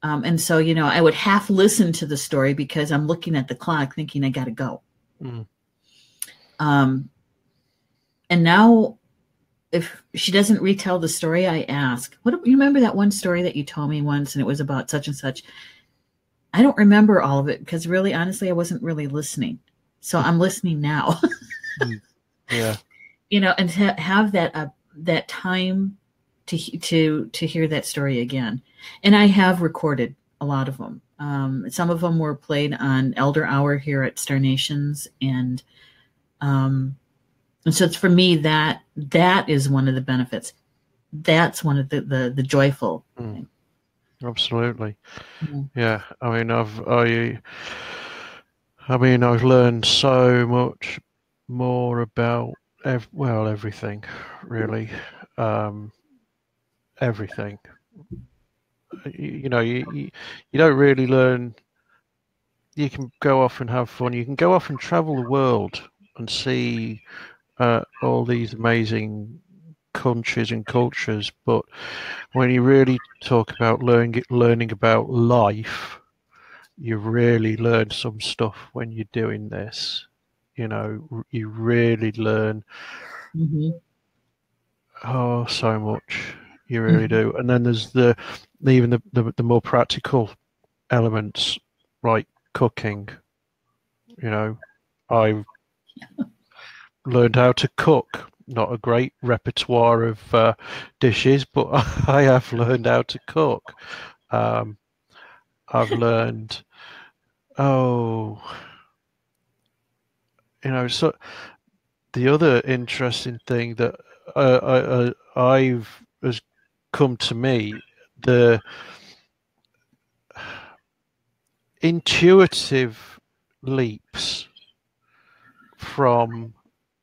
And so, I would half listen to the story because I'm looking at the clock thinking I got to go. Mm. And now if she doesn't retell the story, I ask, you remember that one story that you told me once, and it was about such and such? I don't remember all of it because really, honestly, I wasn't really listening. So I'm listening now. Yeah. And to have that time to hear that story again. And I have recorded a lot of them. Some of them were played on Elder Hour here at Star Nations. And so it's, for me, that is one of the benefits. That's one of the joyful thing. Absolutely. Mm-hmm. Yeah. I've learned so much more about everything, really. Everything. You don't really learn. You can go off and have fun. You can go off and travel the world and see all these amazing countries and cultures, but when you really talk about learning about life, you really learn some stuff when you're doing this. You really learn so much. You really do. And then there's even the more practical elements, like cooking. I've learned how to cook not a great repertoire of dishes, but I have learned how to cook. Um, I've learned, oh, so the other interesting thing that I've has come to me, the intuitive leaps from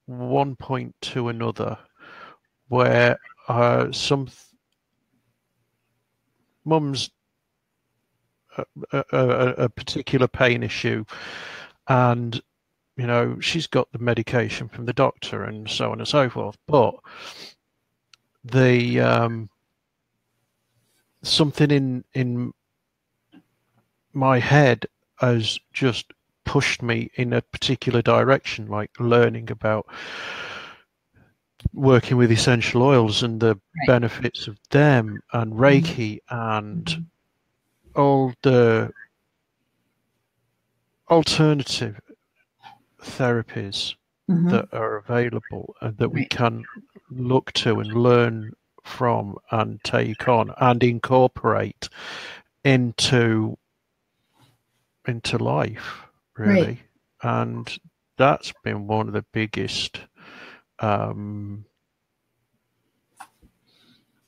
one point to another, where some mum's a particular pain issue, and she's got the medication from the doctor and so on and so forth, but the something in my head has just pushed me in a particular direction, like learning about working with essential oils and the benefits of them, and Reiki, and all the alternative therapies that are available and that we can look to and learn from and take on and incorporate into life, really. And that's been one of the biggest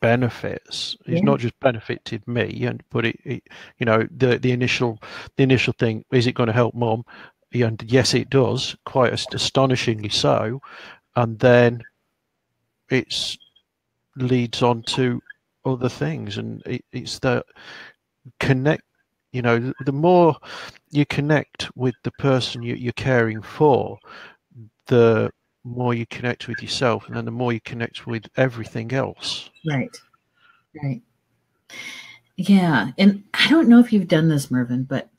benefits. It's not just benefited me, but it the initial thing, is it going to help mum? And yes, it does, quite astonishingly so. And then it leads on to other things, and it's the connect. The more you connect with the person you're caring for, the more you connect with yourself, and then the more you connect with everything else. Right. Yeah. And I don't know if you've done this, Mervyn, but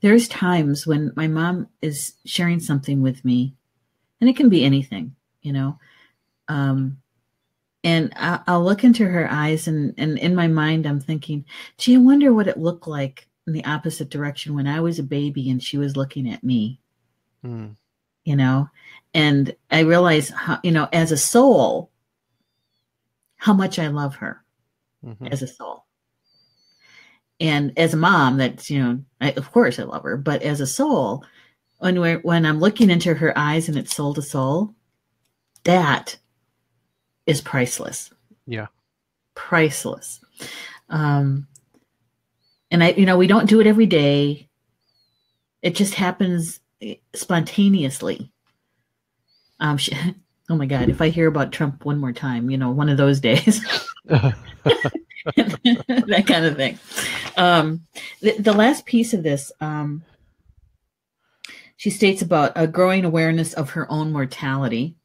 there's times when my mom is sharing something with me, and it can be anything, and I'll look into her eyes, and in my mind, I'm thinking, gee, I wonder what it looked like in the opposite direction when I was a baby and she was looking at me, and I realize, how, as a soul, how much I love her as a soul. And as a mom, that's, of course I love her, but as a soul, when I'm looking into her eyes and it's soul to soul, that is priceless. Yeah. Priceless. And we don't do it every day. It just happens spontaneously. Oh my God, if I hear about Trump one more time, one of those days, that kind of thing. The last piece of this, she states about a growing awareness of her own mortality.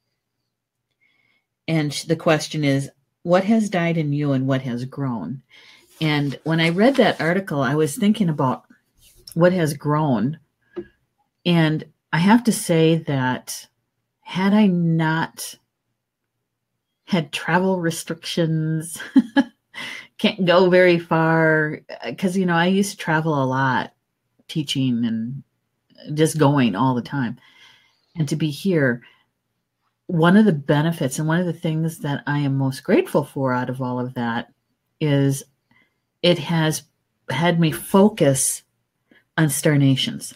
And the question is, what has died in you and what has grown? And when I read that article, I was thinking about what has grown. And I have to say that had I not had travel restrictions, can't go very far, because, I used to travel a lot, teaching and just going all the time. And to be here, one of the benefits and one of the things that I am most grateful for out of all of that is it has had me focus on Star Nations.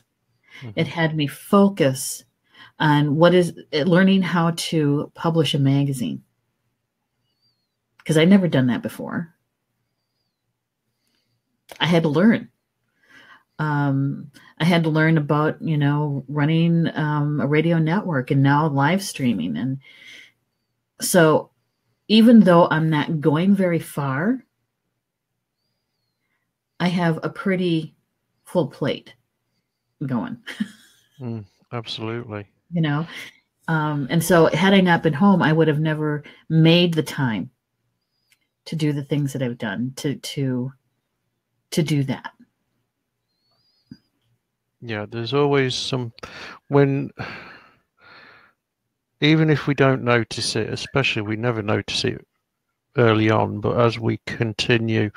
It had me focus on learning how to publish a magazine, because I'd never done that before. I had to learn. I had to learn about, running a radio network and now live streaming. And so even though I'm not going very far, I have a pretty full plate going. Absolutely. And so had I not been home, I would have never made the time to do the things that I've done to do that. Yeah, there's always even if we don't notice it, especially we never notice it early on, but as we continue,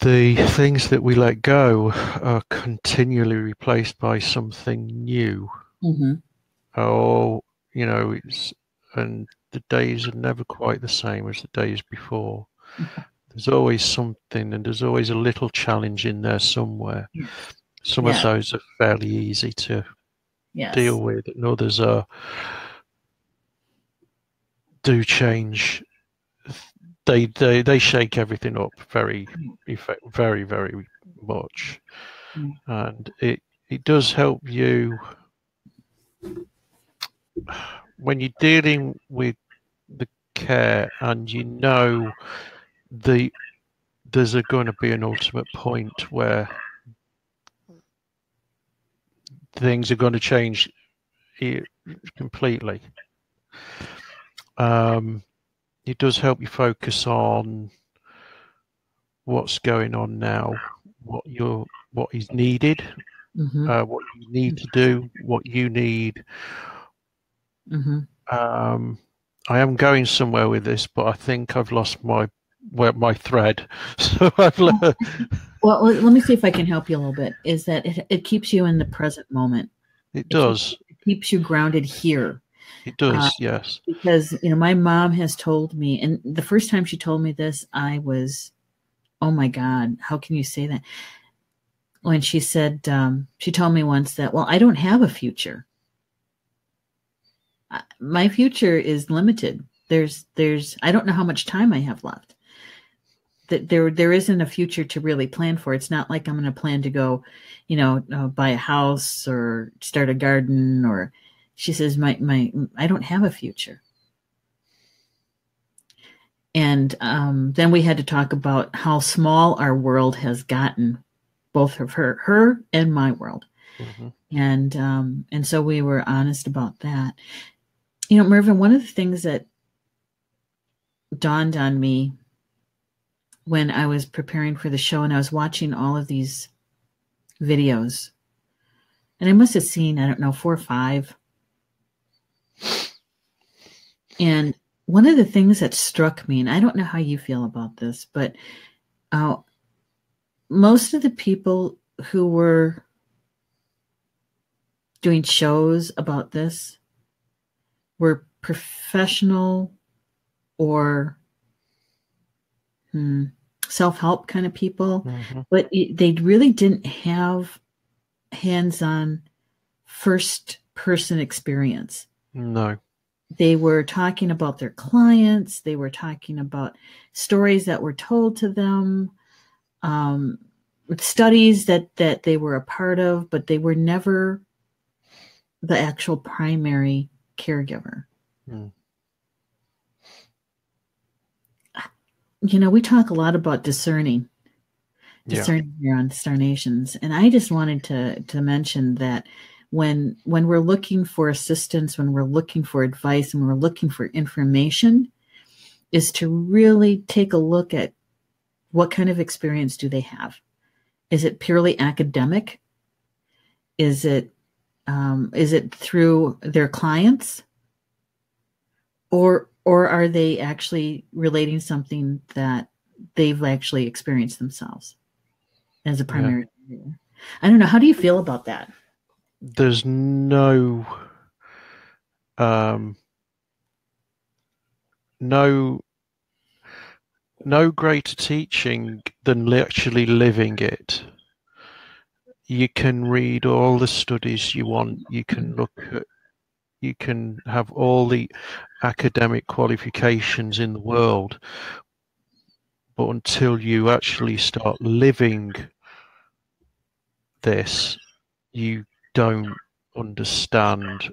the things that we let go are continually replaced by something new. Oh, and the days are never quite the same as the days before. There's always something, and there's always a little challenge in there somewhere. Some of those are fairly easy to deal with, and others do change. They shake everything up very much, and it does help you when you're dealing with the care, and there's going to be an ultimate point where things are going to change completely. It does help you focus on what's going on now, what is needed, what you need to do, what you need. I am going somewhere with this, but I think I've lost my thread. So I've learned. Well, let me see if I can help you a little bit. Is that it keeps you in the present moment. It does. It keeps you grounded here. It does, yes. Because, my mom has told me, and the first time she told me this, I was, oh my God, how can you say that? When she said, she told me once that, well, I don't have a future. My future is limited. I don't know how much time I have left. That there isn't a future to really plan for. It's not like I'm going to plan to go, buy a house or start a garden, or she says, I don't have a future. And then we had to talk about how small our world has gotten, both of her and my world. And so we were honest about that. Mervyn, one of the things that dawned on me when I was preparing for the show and I was watching all of these videos, and I must have seen, I don't know, 4 or 5. And one of the things that struck me, and I don't know how you feel about this, but most of the people who were doing shows about this were professional or self-help kind of people, but they really didn't have hands-on first-person experience. No. They were talking about their clients. They were talking about stories that were told to them, studies that they were a part of, but they were never the actual primary caregiver. We talk a lot about discerning here on Star Nations. And I just wanted to mention that when we're looking for assistance, when we're looking for advice, when we're looking for information, is to really take a look at what kind of experience do they have. Is it purely academic? Is it through their clients? Or are they actually relating something that they've actually experienced themselves as a primary caregiver? I don't know. How do you feel about that? There's no greater teaching than actually living it. You can read all the studies you want. You can have all the academic qualifications in the world, but until you actually start living this, you don't understand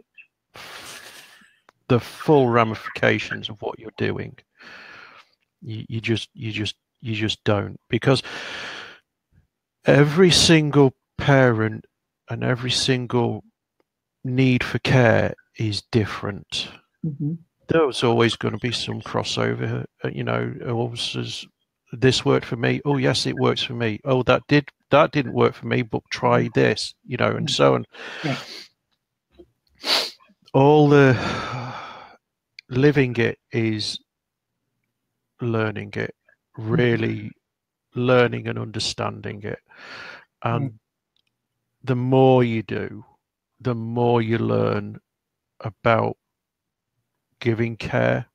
the full ramifications of what you're doing. You just don't, because every single parent and every single need for care is different. There's always going to be some crossover. This worked for me. Oh yes, it works for me. Oh, that didn't work for me, but try this. And so on. All the living it is learning it, really learning and understanding it. And the more you do, the more you learn about giving care,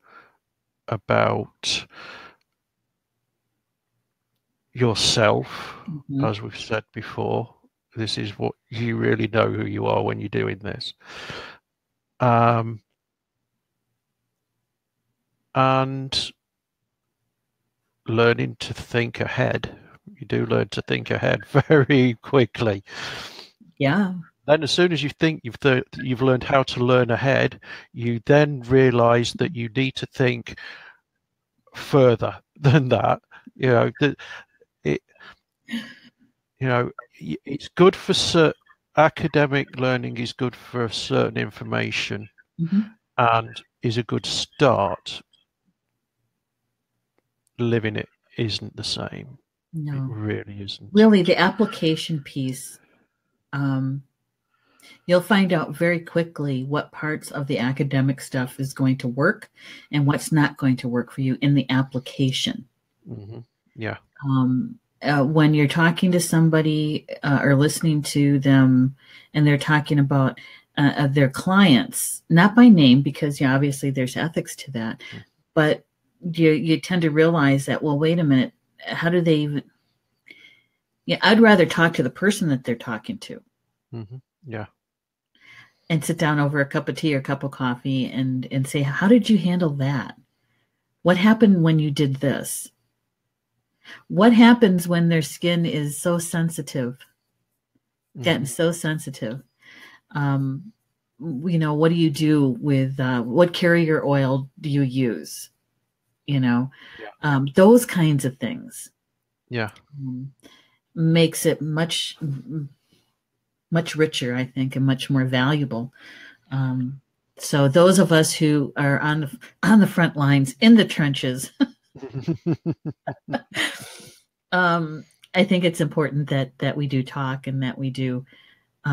about yourself, as we've said before. This is what you really know who you are when you're doing this. And learning to think ahead. You do learn to think ahead very quickly. Yeah. Then as soon as you think you've learned how to learn ahead, you then realize that you need to think further than that. You know, that it, you know, it's good for academic learning is good for certain information and is a good start. Living it isn't the same. No, it really isn't. Really, the application piece, you'll find out very quickly what parts of the academic stuff is going to work and what's not going to work for you in the application. Yeah. When you're talking to somebody or listening to them and they're talking about their clients, not by name, because obviously there's ethics to that, but you tend to realize that, well, wait a minute, how do they even... Yeah, I'd rather talk to the person that they're talking to. Yeah. And sit down over a cup of tea or a cup of coffee and say, how did you handle that? What happened when you did this? What happens when their skin is so sensitive, getting so sensitive? What do you do with what carrier oil do you use? Those kinds of things. Yeah. Makes it much richer, I think, and much more valuable. So those of us who are on the front lines, in the trenches, I think it's important that we do talk and that we do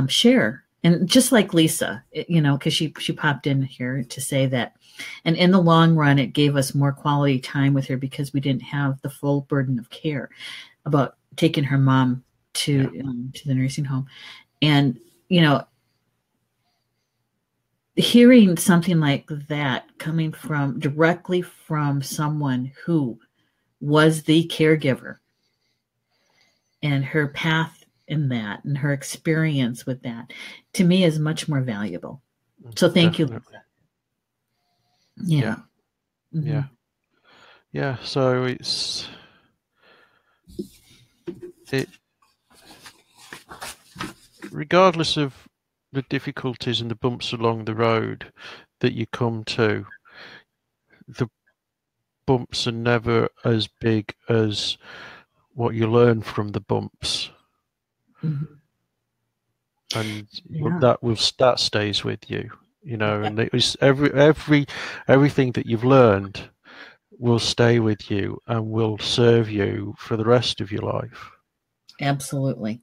share. And just like Lisa, because she popped in here to say that, and in the long run, it gave us more quality time with her because we didn't have the full burden of care about taking her mom to the nursing home. And, hearing something like that coming directly from someone who was the caregiver and her path in that and her experience with that, to me, is much more valuable. So thank you. Yeah. Yeah. So it regardless of the difficulties and the bumps along the road that you come to, the bumps are never as big as what you learn from the bumps. And that stays with you, and it was everything that you've learned will stay with you and will serve you for the rest of your life. Absolutely.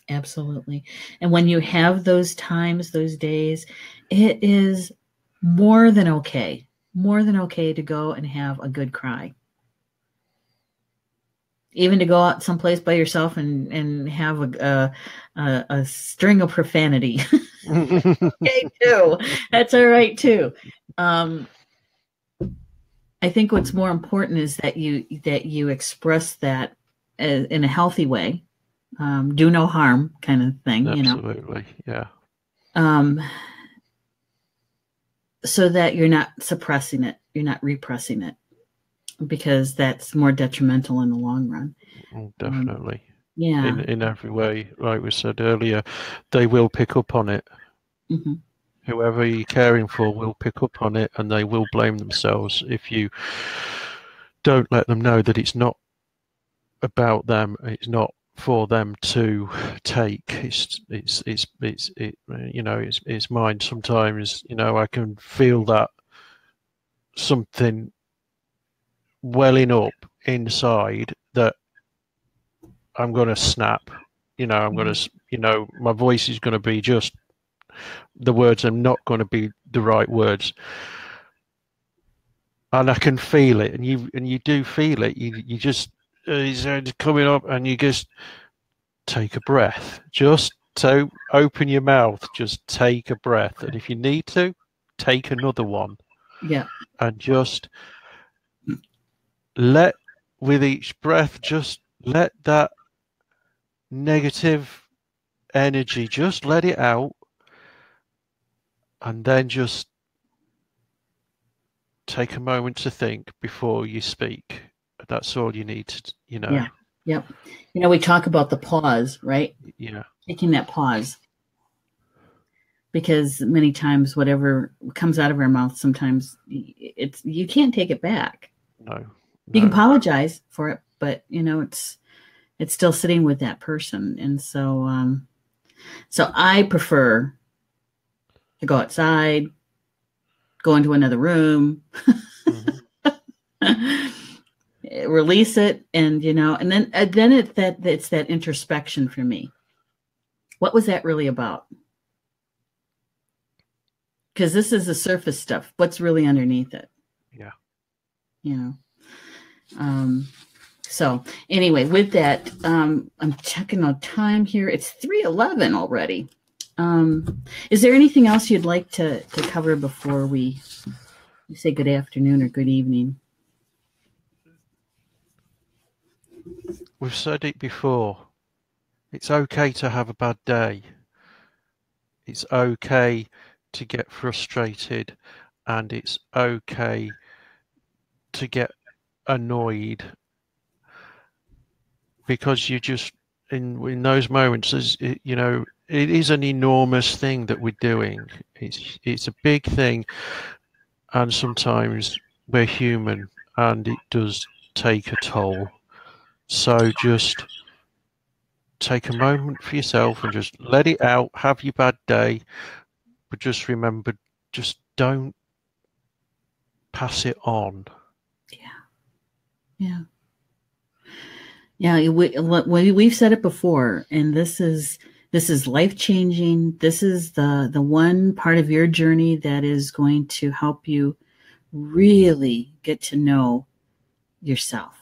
And when you have those times, those days, it is more than okay to go and have a good cry. Even to go out someplace by yourself and have a string of profanity. Okay, too. That's all right too. I think what's more important is that you express that in a healthy way. Do no harm kind of thing. Absolutely. Yeah. So that you're not suppressing it, you're not repressing it, because that's more detrimental in the long run. Definitely. Yeah. In every way, like we said earlier, they will pick up on it. Whoever you're caring for will pick up on it, and they will blame themselves if you don't let them know that it's not about them. It's not for them to take. It's mine. Sometimes I can feel that something welling up inside that I'm going to snap. I'm going to, my voice is going to be just, the words are not going to be the right words. And I can feel it, and you do feel it. You just, it's coming up, and you just take a breath. Just to open your mouth, just take a breath. And if you need to, take another one. Yeah. And just let, with each breath, just let that negative energy, just let it out, and then just take a moment to think before you speak. That's all you need to, Yeah. Yep. We talk about the pause, right? Yeah. Taking that pause. Because many times whatever comes out of our mouth, sometimes you can't take it back. No. You can apologize for it, but it's still sitting with that person. And so I prefer to go outside, go into another room, release it, and then it's that introspection for me. What was that really about? Because this is the surface stuff. What's really underneath it? Yeah. So anyway, with that, I'm checking on time here. It's 3:11 already. Is there anything else you'd like to cover before we say good afternoon or good evening? We've said it before. It's okay to have a bad day. It's okay to get frustrated, and it's okay to get annoyed, because you just, in those moments, it is an enormous thing that we're doing. It's a big thing, and sometimes we're human, and it does take a toll. So just take a moment for yourself and just let it out. Have your bad day, but just remember, just don't pass it on. Yeah. We've said it before, and this is life-changing. This is the one part of your journey that is going to help you really get to know yourself.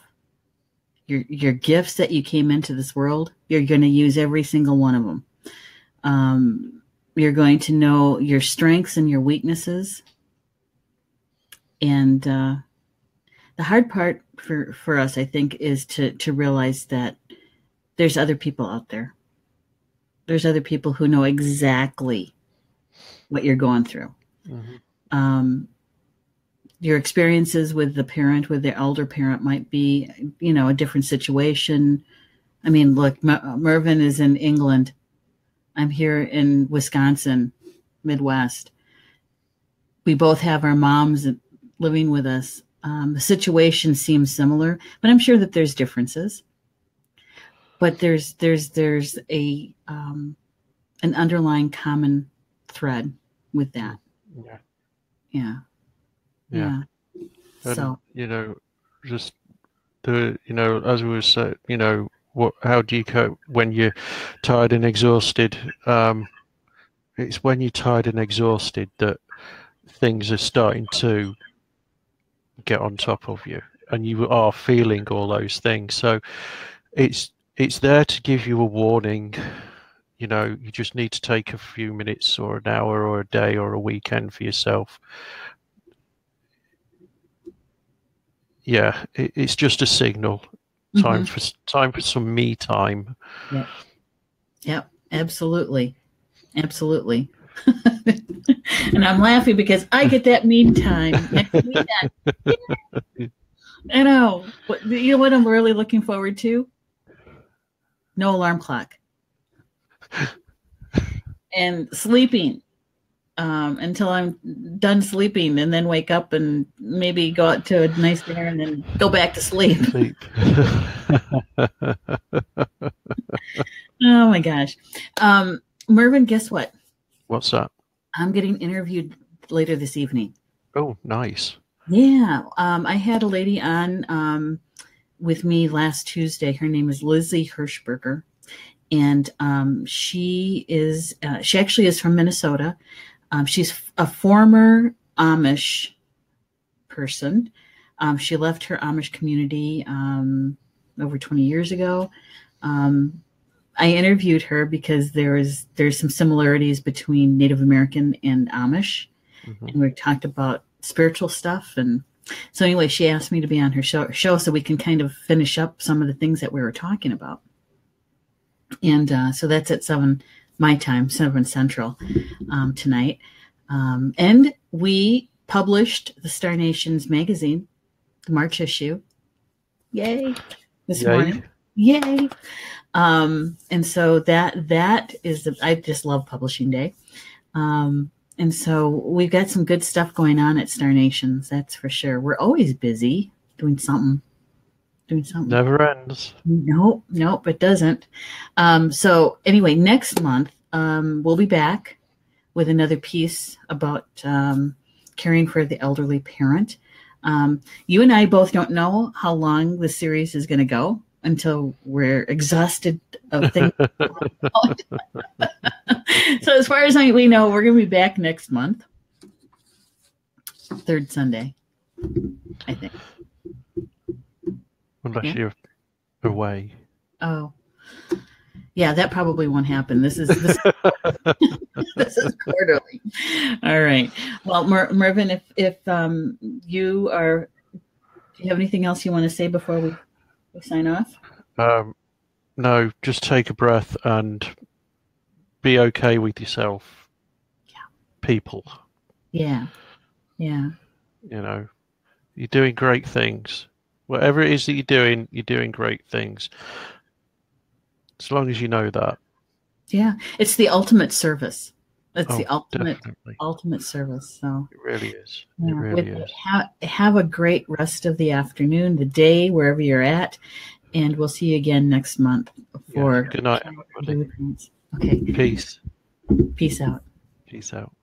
Your gifts that you came into this world, you're going to use every single one of them. You're going to know your strengths and your weaknesses. And the hard part for us, I think, is to realize that there's other people out there. There's other people who know exactly what you're going through. Your experiences with the elder parent might be, a different situation. I mean, look, Mervyn is in England. I'm here in Wisconsin, Midwest. We both have our moms living with us. The situation seems similar, but I'm sure that there's differences. But there's a an underlying common thread with that. Yeah. And, so just as we were saying, how do you cope when you're tired and exhausted? It's when you're tired and exhausted that things are starting to get on top of you, and you are feeling all those things. So it's there to give you a warning. You just need to take a few minutes or an hour or a day or a weekend for yourself. Yeah, it's just a signal. Time for some me time. Yep, absolutely. And I'm laughing because I get that me time next weekend. Yeah. I know. But you know what I'm really looking forward to? No alarm clock. And sleeping until I'm done sleeping, and then wake up and maybe go out to a nice dinner and then go back to sleep. Oh my gosh. Mervyn, guess what? What's that? I'm getting interviewed later this evening. Oh, nice. Yeah. I had a lady on with me last Tuesday. Her name is Lizzie Hirschberger. And she actually is from Minnesota. She's a former Amish person. She left her Amish community over 20 years ago. I interviewed her because there's some similarities between Native American and Amish. And we talked about spiritual stuff. And so anyway, she asked me to be on her show so we can kind of finish up some of the things that we were talking about. And so that's at 7 my time, 7 Central tonight. And we published the Star Nations magazine, the March issue. Yay! This morning. Yay! And so that is I just love publishing day. And so we've got some good stuff going on at Star Nations, that's for sure. We're always busy doing something. Never ends. Nope, it doesn't. So anyway, next month we'll be back with another piece about caring for the elderly parent. You and I both don't know how long the series is going to go until we're exhausted of things. So as far as we know, we're going to be back next month. 3rd Sunday, I think. Unless you're away. Oh. Yeah, that probably won't happen. This is this is quarterly. All right. Well, Mervyn, if you are, do you have anything else you want to say before we sign off? No, just take a breath and be okay with yourself. Yeah. People. Yeah. You know, you're doing great things. Whatever it is that you're doing great things. As long as you know that. Yeah, it's the ultimate service. It's the definitely. ultimate service. So it really is. Yeah, it really is. Have a great rest of the afternoon, the day, wherever you're at, and we'll see you again next month. For good night, everybody. Okay. Peace. Peace out. Peace out.